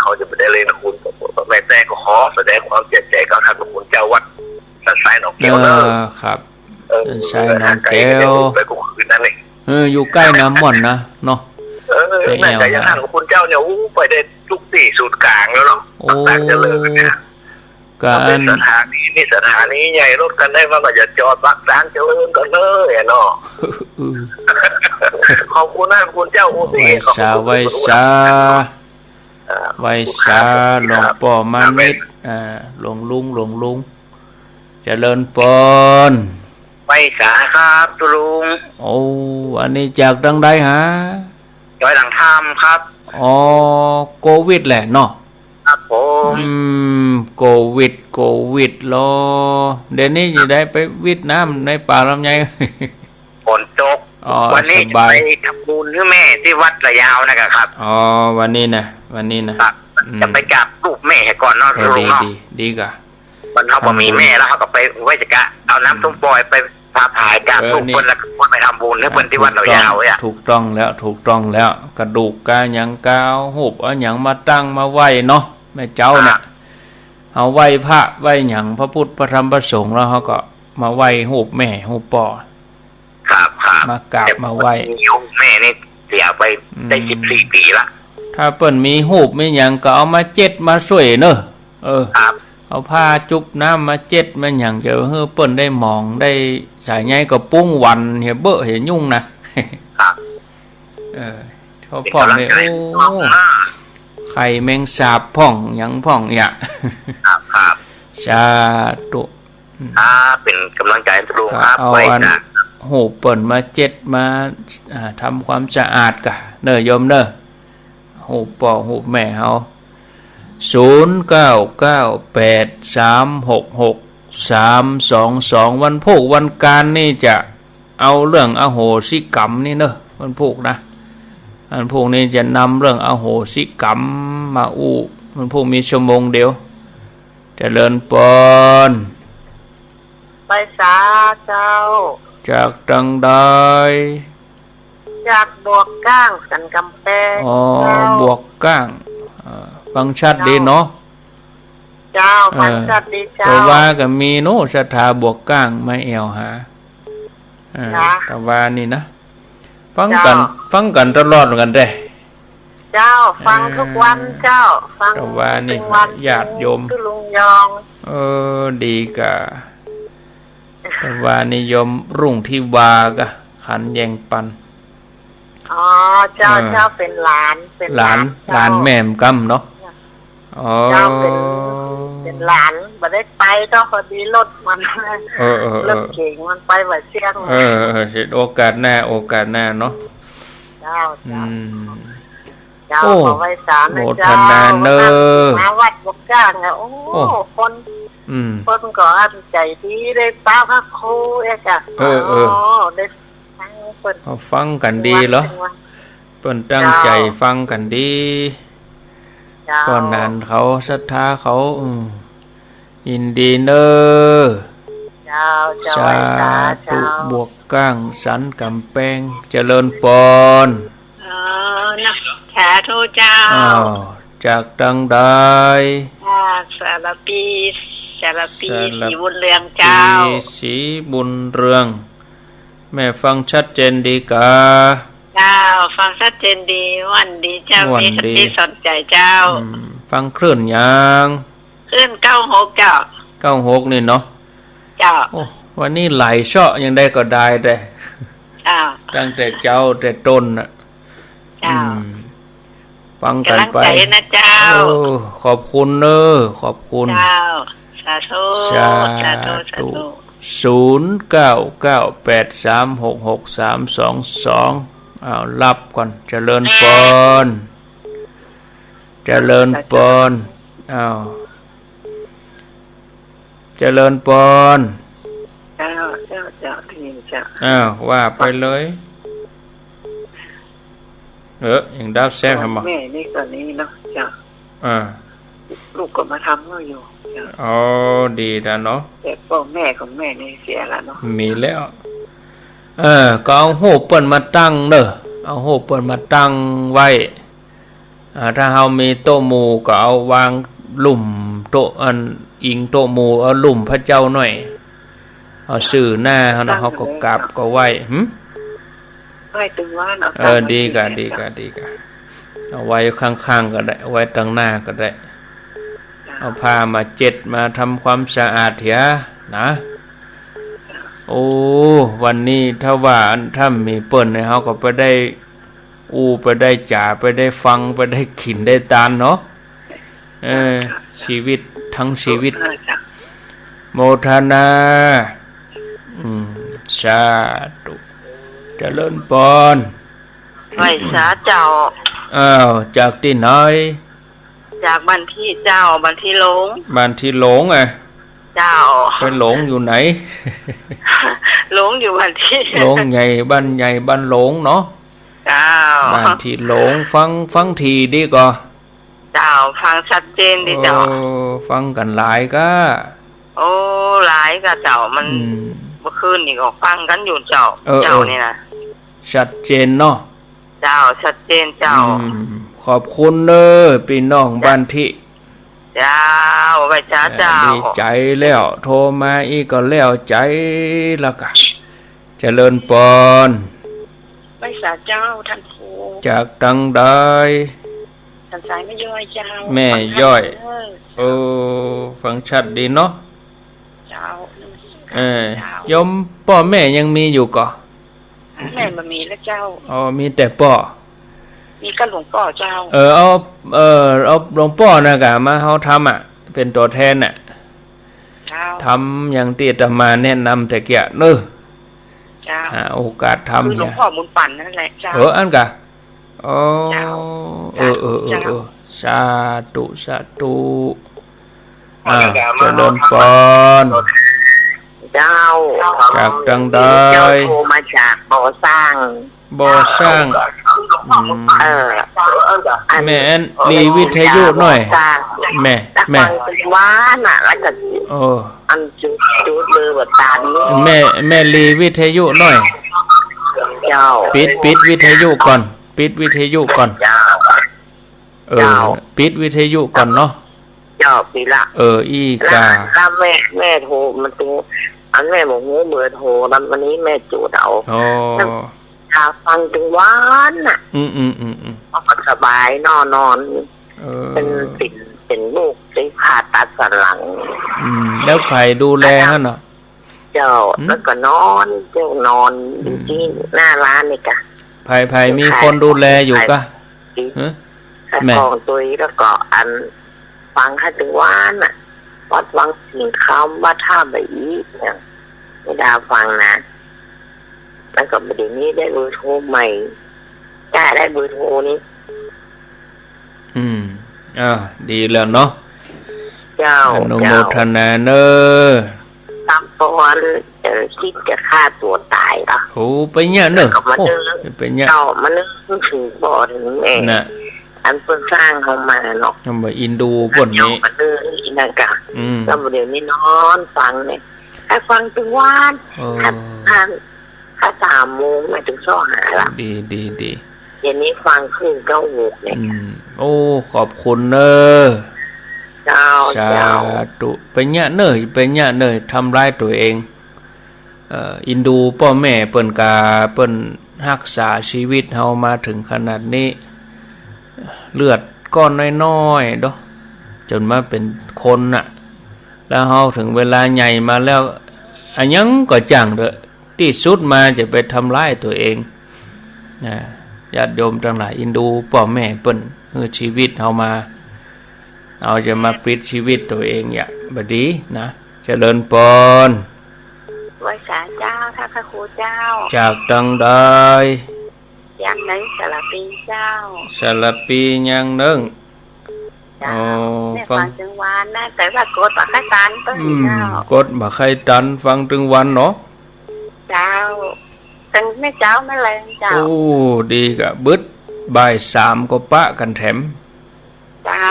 เขาจะไม่ได้เลยนะคุณแม่แต่ก็ขอแสดงความเสียใจกับท่านคุณเจ้าวัดสันทรายหนองแก้วครับใช่น้องแก้วไปกูคืนนั่นเองอยู่ใกล้น้ำม่อนนะเนาะแม่แต่ยังท่านคุณเจ้าเนี่ยไปได้ทุกที่สุดกลางแล้วเนาะต่างจะเลยเนี่ยการสถานีใหญ่รถกันได้ว่าก็จะจอดปักร้านเจริญกันเลยเนาะขอบคุณนะคุณเจ้าโอเคไว้ชาหลวงพ่อมานิดหลวงลุงเจริญปนไว้ชาครับตุลุงอันนี้จากดังใดฮะจอยหลังทำครับโควิดแหละเนาะครับผมโควิดรอเดี๋ยวนี้จะได้ไปวิดน้ำในป่าลำไยฝนตกวันนี้ไปทำบุญให้แม่ที่วัดระยาวนะครับวันนี้นะจะไปกราบรูปแม่ก่อนเนาะลุงเนาะดีกะวันเขาบอกมีแม่แล้วเขาก็ไปไว้จะกะเอาน้ำส้มปล่อยไปพาผายกราบรูปเพิ่นแล้วก็ไปทำบุญให้เพิ่นที่วัดระยาวเนี่ยถูกต้องแล้วกระดูกกาหยังกาวหูบเอาหยังมาตั้งมาไหว้เนาะแม่เจ้าเนี่ยเอาไหว้พระไหว้หยังพระพุทธพระธรรมพระสงฆ์แล้วเขาก็มาไหว้หูบแม่หูบป่อครับมากราบมาไหว้แม่นี่เสียไปได้14 ปีละถ้าเปิ้นมีหูบมีหยังก็เอามาเจ็ดมาสวยเนอะครับเอาผ้าจุบน้ำมาเจ็ดมาหยังจะเฮือเปิ้นได้มองได้สายใหญ่ก็ปุ้งวันเหียเบ้อเหียยุ่งนะครับพ่องนี่ไข่แมงสาบพ่องหยังพ่องอย่าครับสาธุเป็นกำลังใจทุกครับเอาอันหูเปิ้นมาเจ็ดมาทำความสะอาดกะเนอะโยมเนอะหูป่อหูแม่เฮา0998366322วันพุธวันการนี่จะเอาเรื่องอโหสิกรรมนี่เนอะวันพุธนะวันพุธนี้จะนำเรื่องอโหสิกรรมมาวันพุธมีชั่วโมงเดียวเจริญปนไปสาเจ้าจากตังใดจากบวกก้างสันกำแพงบวกก้างฟังชัดดีเนาะเจ้าฟังชัดดีเจ้าแต่ว่าก็มีโน้ศรัทธาบวกก้างไม่เอวหาแต่ว่านี่นะฟังกันตลอดกันได้เจ้าฟังทุกวันเจ้าฟังแต่ว่านี่ญาติโยมลุงยองดีกะแต่ว่านิยมรุ่งที่วากะขันแยงปันเจ้าเป็นหลานแม่มกำเนาะเจ้าเป็นหลานบ่ได้ไปก็พอดีรถมันรถเก่งมันไปว่าเชียงเสร็จโอกาสหน้าเนาะเจ้าขอไว้สารนะเจ้ามาวัดบกก้างอ่ะคนก็อันใจดีได้ป้าพระครูเอกอ่ะได้ฟังกันดีเหรอเปิ้นตั้งใจฟังกันดีก่อนนั้นเขาศรัทธาเขายินดีเนอสาธุบวกก้างสันกำแพงเจริญปนสาธุเจ้าจากตังใดสารปีส จารปีสีบุญเรืองเจ้าสีบุญเรืองแม่ฟังชัดเจนดีกาเจ้าฟังชัดเจนดีวันดีเจ้ามีสติสนใจเจ้าฟังคลื่นยังคลื่น96เจ้า96นี่เนาะเจ้าโอ้วันนี้ไหลเชาะยังได้ก็ได้แต่เจ้าตั้งแต่เจ้าแต่ต้นน่ะเจ้าฟังกันไปนะเจ้าขอบคุณเนอขอบคุณเจ้าสาธุสาธุ0998366322อ้าวรับก่อนเจริญพรเจริญพรอ้าวเจริญพรเจ้าที่เจ้าอ้าวว่าไปเลยอย่างดาวแซ่บมั้ยแม่นี่ตอนนี้เนาะเจ้าลูกก็มาทำก็อยู่อ๋อดีแล้วเนาะแต่พ่อแม่ของแม่นี่เสียแล้วเนาะมีแล้วก็เอาโหเปิ้นมาตั้งเด้อเอาโหเปิ้นมาตั้งไว้ถ้าเฮามีโต๊ะหมู่ก็เอาวางหลุมโต๊ะอันอิงโต๊ะหมู่เอาหลุมพระเจ้าหน่อยเอาชื่อหน้าเฮานะเฮาก็กราบก็ไหว้ไว้ตึงว่าเนาะดีกะเอาไว้ข้างๆก็ได้ไว้ตั้งหน้าก็ได้เอาผ้ามาเจ็ดมาทำความสะอาดเถอะนะโอ้วันนี้ถ้าว่าถ้ามีเปิ้นเนี่ยเฮาก็ไปได้ไปได้จ่าไปได้ฟังไปได้ขินได้ตานเนาะชีวิตทั้งชีวิตโมทนาสาธุเจริญพรไหว้สาเจ้าจากที่ไหนจากบ้านที่เจ้าบ้านที่หลงเจ้าไปหลงอยู่ไหนหลงอยู่บ้านที่หลงใหญ่บ้านหลงเนาะเจ้าบ้านที่หลงฟังทีดีกว่าเจ้าฟังชัดเจนดีเจ้าฟังกันหลายก็หลายก็เจ้ามันเมื่อคืนนี่ก็ฟังกันอยู่เจ้านี่นะชัดเจนเนาะเจ้าชัดเจนเจ้าขอบคุณเนอพี่น้องบ้านที่เจ้าไปจ้าเจ้าดีใจแล้วโทรมาอีกก็แล้วใจแล้วก็เจริญพรไปสาเจ้าท่านครูจากตังใดท่านสายไม่ย่อยเจ้าแม่ย่อยฟังชัดดีเนาะเจ้ายมพ่อแม่ยังมีอยู่ก่อแม่มันมีแล้วเจ้ามีแต่พ่อมีก็หลวงพ่อเจ้าเอาหลวงพ่อนะกะมาเฮาทำเป็นตัวแทนทำอย่างที่อาตมาแนะนำแต่เกียเนอะโอกาสทำคือหลวงพ่อมุนปั่นนั่นแหละเจ้าอันกะสาธุเจริญพรเจ้าจากตังใดโทรมาจากบ่อสร้างแม่รีวิทยุหน่อยแม่ว่าน่ะแล้วก็อันจุดเลยว่าตานี้แม่รีวิทยุหน่อยเจ้าปิดวิทยุก่อนปิดวิทยุก่อนปิดวิทยุก่อนเนาะเจ้าปีละอีกาแล้วแม่โทรมันตัวอันแม่บอกงูเบอร์โทรแล้ววันนี้แม่จูดเอาถ้าฟังถึงวันน่ะก็สบายนอนเป็นลูกได้ผ่าตัดสันหลังแล้วใครดูแลฮะเนาะเจ้าแล้วก็นอนอยู่ที่หน้าร้านนี่กะไผ่มีคนดูแลอยู่กะแม่ของตัวแล้วก็อันฟังให้ถึงวันน่ะวัดวังสิ่งคำว่าท่าใบอีเนี่ยไม่ได้ฟังนะแล้วก็เดี๋ยวนี้ได้เบอร์โทรใหม่ได้เบอร์โทรนี้ดีแล้วเนาะเจ้าอนุโมทนาเนอตามตอนคิดจะฆ่าตัวตายอ่ะโอ้ไปเนี่ยเนอะไปเนี่ยมันนึกถึงบ่อถึงแม่น่ะอันเพิ่งสร้างเขามาเนาะทำไมอินดูบนนี้มันอินากะแล้วเดี๋ยวนี้นอนฟังเนี่ยให้ฟังถึงวันถ้า3 โมงมาถึง2:00ละดีเย็นนี้ฟังขึ้น9:06เนี่ยโอ้ขอบคุณเนอ เจ้า สา เจ้า ธุเป็นญะเนยเป็นญะเนยทำร้ายตัวเองอินดูพ่อแม่เปิ้นกาเปิ้นรักษาชีวิตเฮามาถึงขนาดนี้เลือดก้อนน้อยๆเนาะจนมาเป็นคนน่ะแล้วเฮาถึงเวลาใหญ่มาแล้วอันยังก็จังเด้อที่สุดมาจะไปทำร้ายตัวเองญาติโยมทั้งหลายอินดูพ่อแม่เปิ้นคือชีวิตเฮามาเอาจะมาปิดชีวิตตัวเองอย่าบดีนะเจริญพรไหว้สาเจ้าท่านพระครูเจ้าจากดังใดยังไหนสารปีเจ้าสารปียังนึงฟังถึงวันนะแต่ว่ากดบักไข่ตันต้นเจ้ากดบักไข่ตันฟังถึงวันเนาะเจ้าถึงไม่เจ้าไม่แรงเจ้าโอ้ดีกะบึดบ่าย3ก็ปะกันแถมเจ้า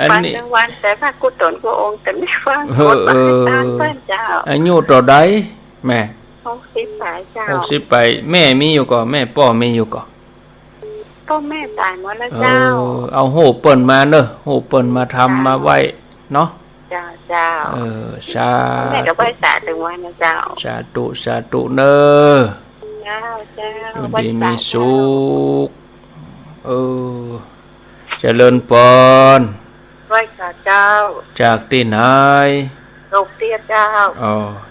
อันนี้วันแต่ว่ากูตนกูองค์แต่ไม่ฟังกดบักไข่ตันต้นเจ้าอายุต่อใดแม่60 ปีเจ้า60 ปีแม่มีอยู่ก่อแม่พ่อมีอยู่ก่อพ่อแม่ตายหมดแล้วเจ้าเอาโหเปิ้นมาเนอะโหเปิ้นมาทำมาไว้เนาะเจ้าเจ้าสาแม่ก็ไหว้สาถึงวันนะเจ้าสาธุสาธุเนอะเจ้าเจ้าดีมีสุขเจริญพรไหว้สาเจ้าจากที่ไหนศพเตี้ยเจ้า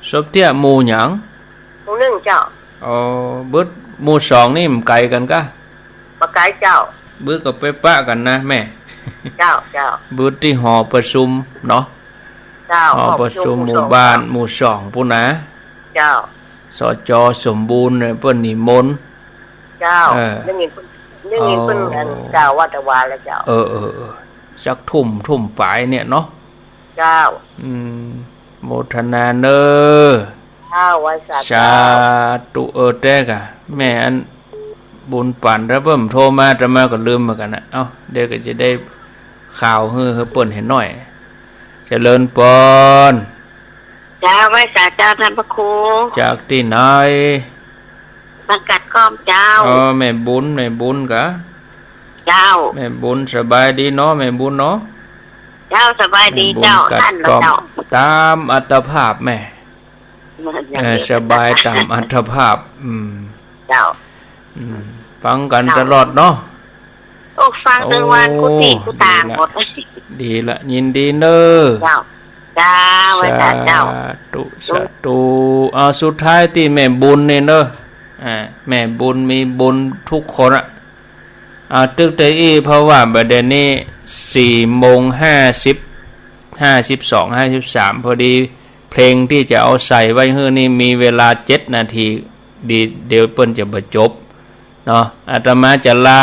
ศพเตี้ยหมู่หยังหมู่1เจ้าบึดหมู่2นี่มันไกลกันกะปะไกลเจ้าบึดก็ไปปะกันนะแม่เจ้าเจ้าบึดที่หอประชุมเนาะเจ้าหอประชุมหมู่บ้านหมู่2พุ่นนะเจ้าสจ.สมบูรณ์เพิ่นนิมนต์เจ้าได้ยินเพิ่นเจ้าวัดวาแล้วเจ้าสักทุ่มปลายเนี่ยเนาะเจ้าโมทนาเนอไว้สาธุแตกะแม่อันบุญปั่นแล้วเพิ่มโทรมาจะมาก็ลืมเหมือนกันนะเดี๋ยวก็จะได้ข่าวเฮ้อเปิ้นเห็นหน่อยเจริญพรจ้าไว้สาเจ้าท่านพระครูจากที่ไหนสังกัดก้อมเจ้าแม่บุญกะเจ้าแม่บุญสบายดีเนาะแม่บุญเนาะเจ้าสบายดีเจ้าท่านเจ้าตามอัตภาพแม่สบายตามอัตภาพเจ้าฟังกันตลอดเนาะฟังทั้งวันกูติกูต่างหมดดีละยินดีเนอเจ้าไว้เจ้าสาธุสุดท้ายที่แม่บุญเนี่ยเนอะแม่บุญมีบุญทุกคนตึกแต่เพราะว่าประเด็นนี้4:52 พอดีเพลงที่จะเอาใส่ไว้เฮือนี่มีเวลา7 นาทีดีเดี๋ยวเปิ้นจะบรรจบเนาะอาตมาจะลา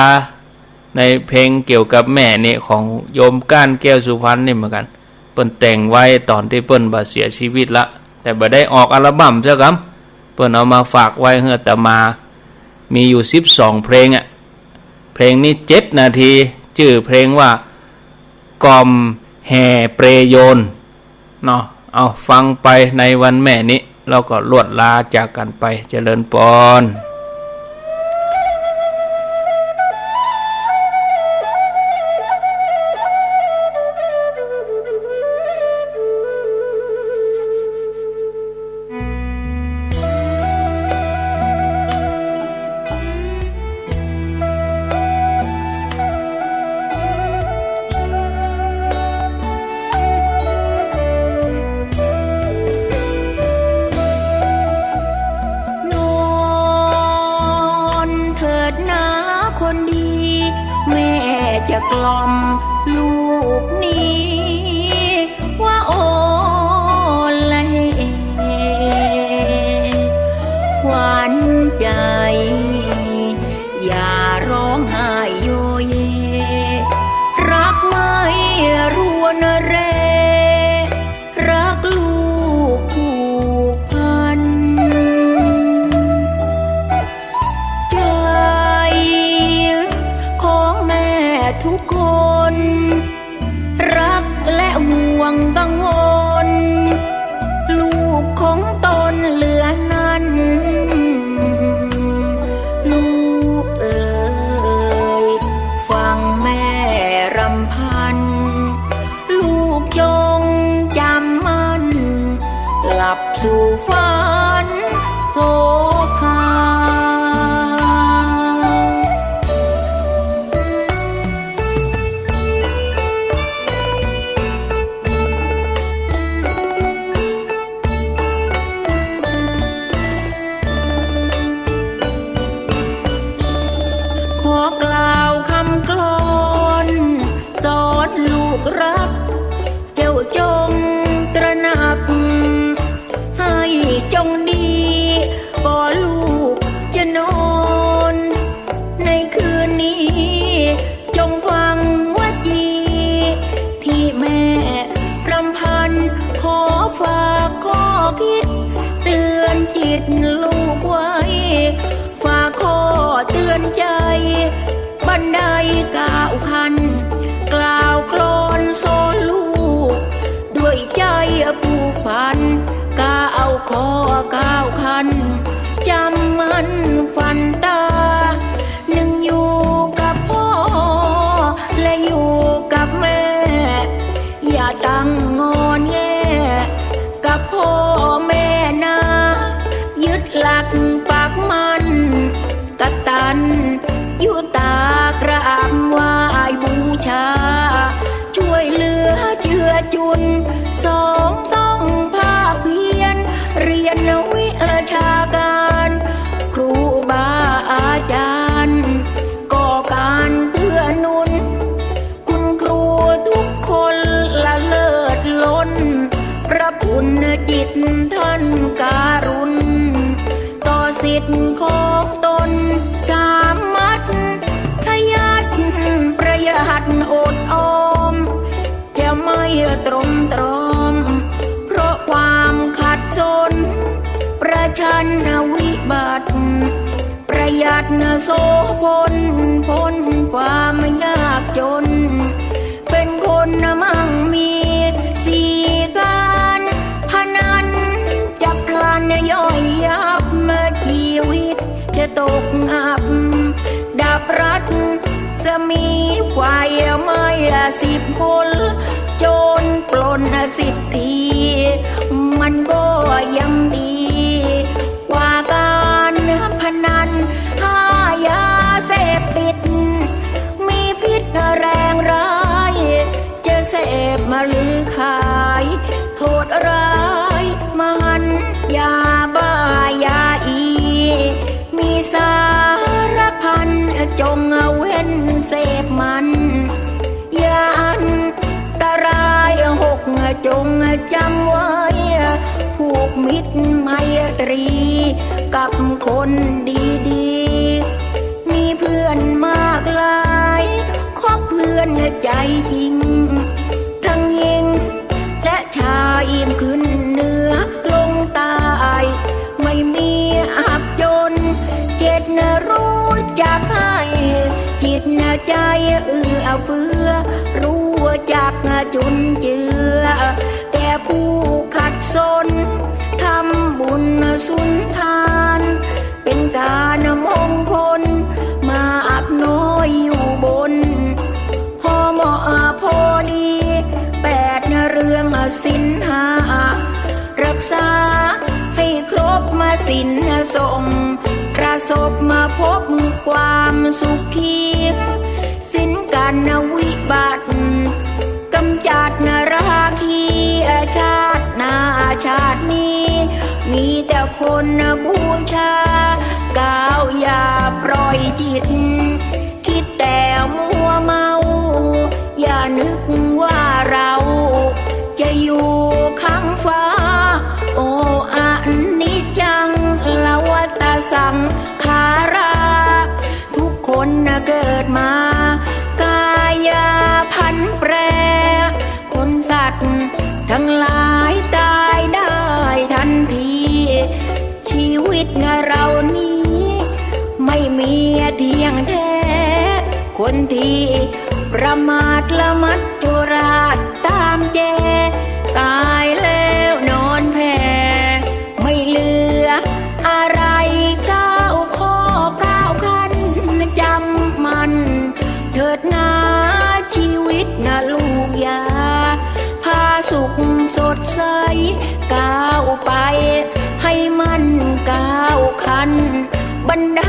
ในเพลงเกี่ยวกับแม่นี่ของโยมก้านแก้วสุพรรณนี่เหมือนกันเปิ้นแต่งไว้ตอนที่เปิ้นบ่เสียชีวิตละแต่บ่ได้ออกอัลบั้มซะครับเปิ้นเอามาฝากไว้เฮือแต่มามีอยู่12เพลงเพลงนี้7 นาทีชื่อเพลงว่ากล่อมแห่เปรโยนเนาะเอาฟังไปในวันแม่นี้เราก็ลวดลาจากกันไปเจริญพรจะกล่อมลูกนี้ว่าโอละขวัญใจอย่าร้องไห้โยเยรักไม่รวนเรรักลูกผูกพันใจของแม่ทุกคนรักและห่วงกังวลลูกของตนเหลือนั้นลูกเอ๋ยฟังแม่รำพันลู ตลูกไว้ฝากข้อเตือนใจบันได9 ขั้นกล่าวโคลนสอนลูกด้วยใจผูกพัน9 ข้อ 9 ขั้นจำมันฝันตาหนึ่งอยู่กับพ่อและอยู่กับแม่อย่าตั้งงอนแงกับพ่อแม่นะยึดหลักปักมันกตัญญูตากราบไหว้บูชาช่วยเหลือเจือจุน2ต้องภาคเพียรเรียนวิชาการครูบาอาจารย์ก่อการเกื้อหนุนคุณครูทุกคนละเลิศล้นพระคุณจิตท่านการุณต่อสิทธิ์ของตนสามัคทยัดประหยัดอดออมจะไม่ตรมตรอมเพราะความขัดสนประชันวิบัติประหยัดโสพลพ้นความยากจนเป็นคนมั่งมี4 การพนันจะพลันย่อยยับชีวิตจะตกอับดับรัดสมีไฟไหม้10 คนโจรปล้น10 ทีมันก็ยังดีกว่าการพนันค้ายาเสพติดมีพิษแรงร้ายจะเสพมาหรือขายโทษร้ายมหันต์ยาบ้ายาอีมีสารพันจงเว้นเสพมันยาอันตราย6จงจำไว้ผูกมิตรไมตรีกับคนดีๆมีเพื่อนมากหลายคบเพื่อนใจจริงทั้งหญิงและชายขึ้นเหนือลงใต้ไม่มีอับจนเจตนารู้จักให้จิตใจเอื้อเฟื้อรู้จักจุนเจือแก่ผู้ขัดสนทำบุญสุนทานเป็นการมงคลมาอับน้อยอยู่บนพอเหมาะพอดี8 เรื่องศีล 5รักษาให้ครบศีลส่งประสบมาพบความสุขีสิ้นกันวิบัติกำจัดราคีชาติหน้าชาตินี้มีแต่คนบูชาก้าวอย่าปล่อยจิตคิดแต่มัวเมาอย่านึกว่าเราจะอยู่ข้างฟ้าโออะนิจจังลวัฏสังขาราทุกคนเกิดมากายพันแปรคนสัตว์ทั้งหลายตายได้ทันทีชีวิตเรานี้ไม่มีเที่ยงแท้คนที่ประมาทละมัดจุราชตามแจตายแล้วนอนแผ่ไม่เหลืออะไร9 ข้อ 9 ขั้นจำมันเถิดนาชีวิตลูกยาพาสุขสดใสก้าวไปให้มัน9 ขั้นบันได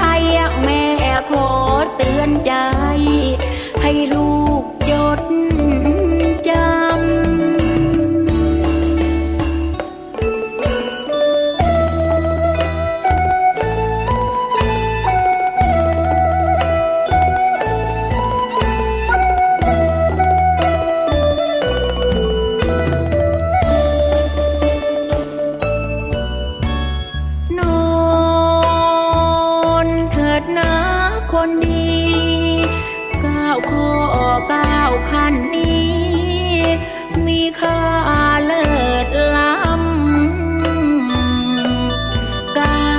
แม่ขอเตือนใจให้ลูกจดจำ 9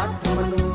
รัฐธรรมนูญ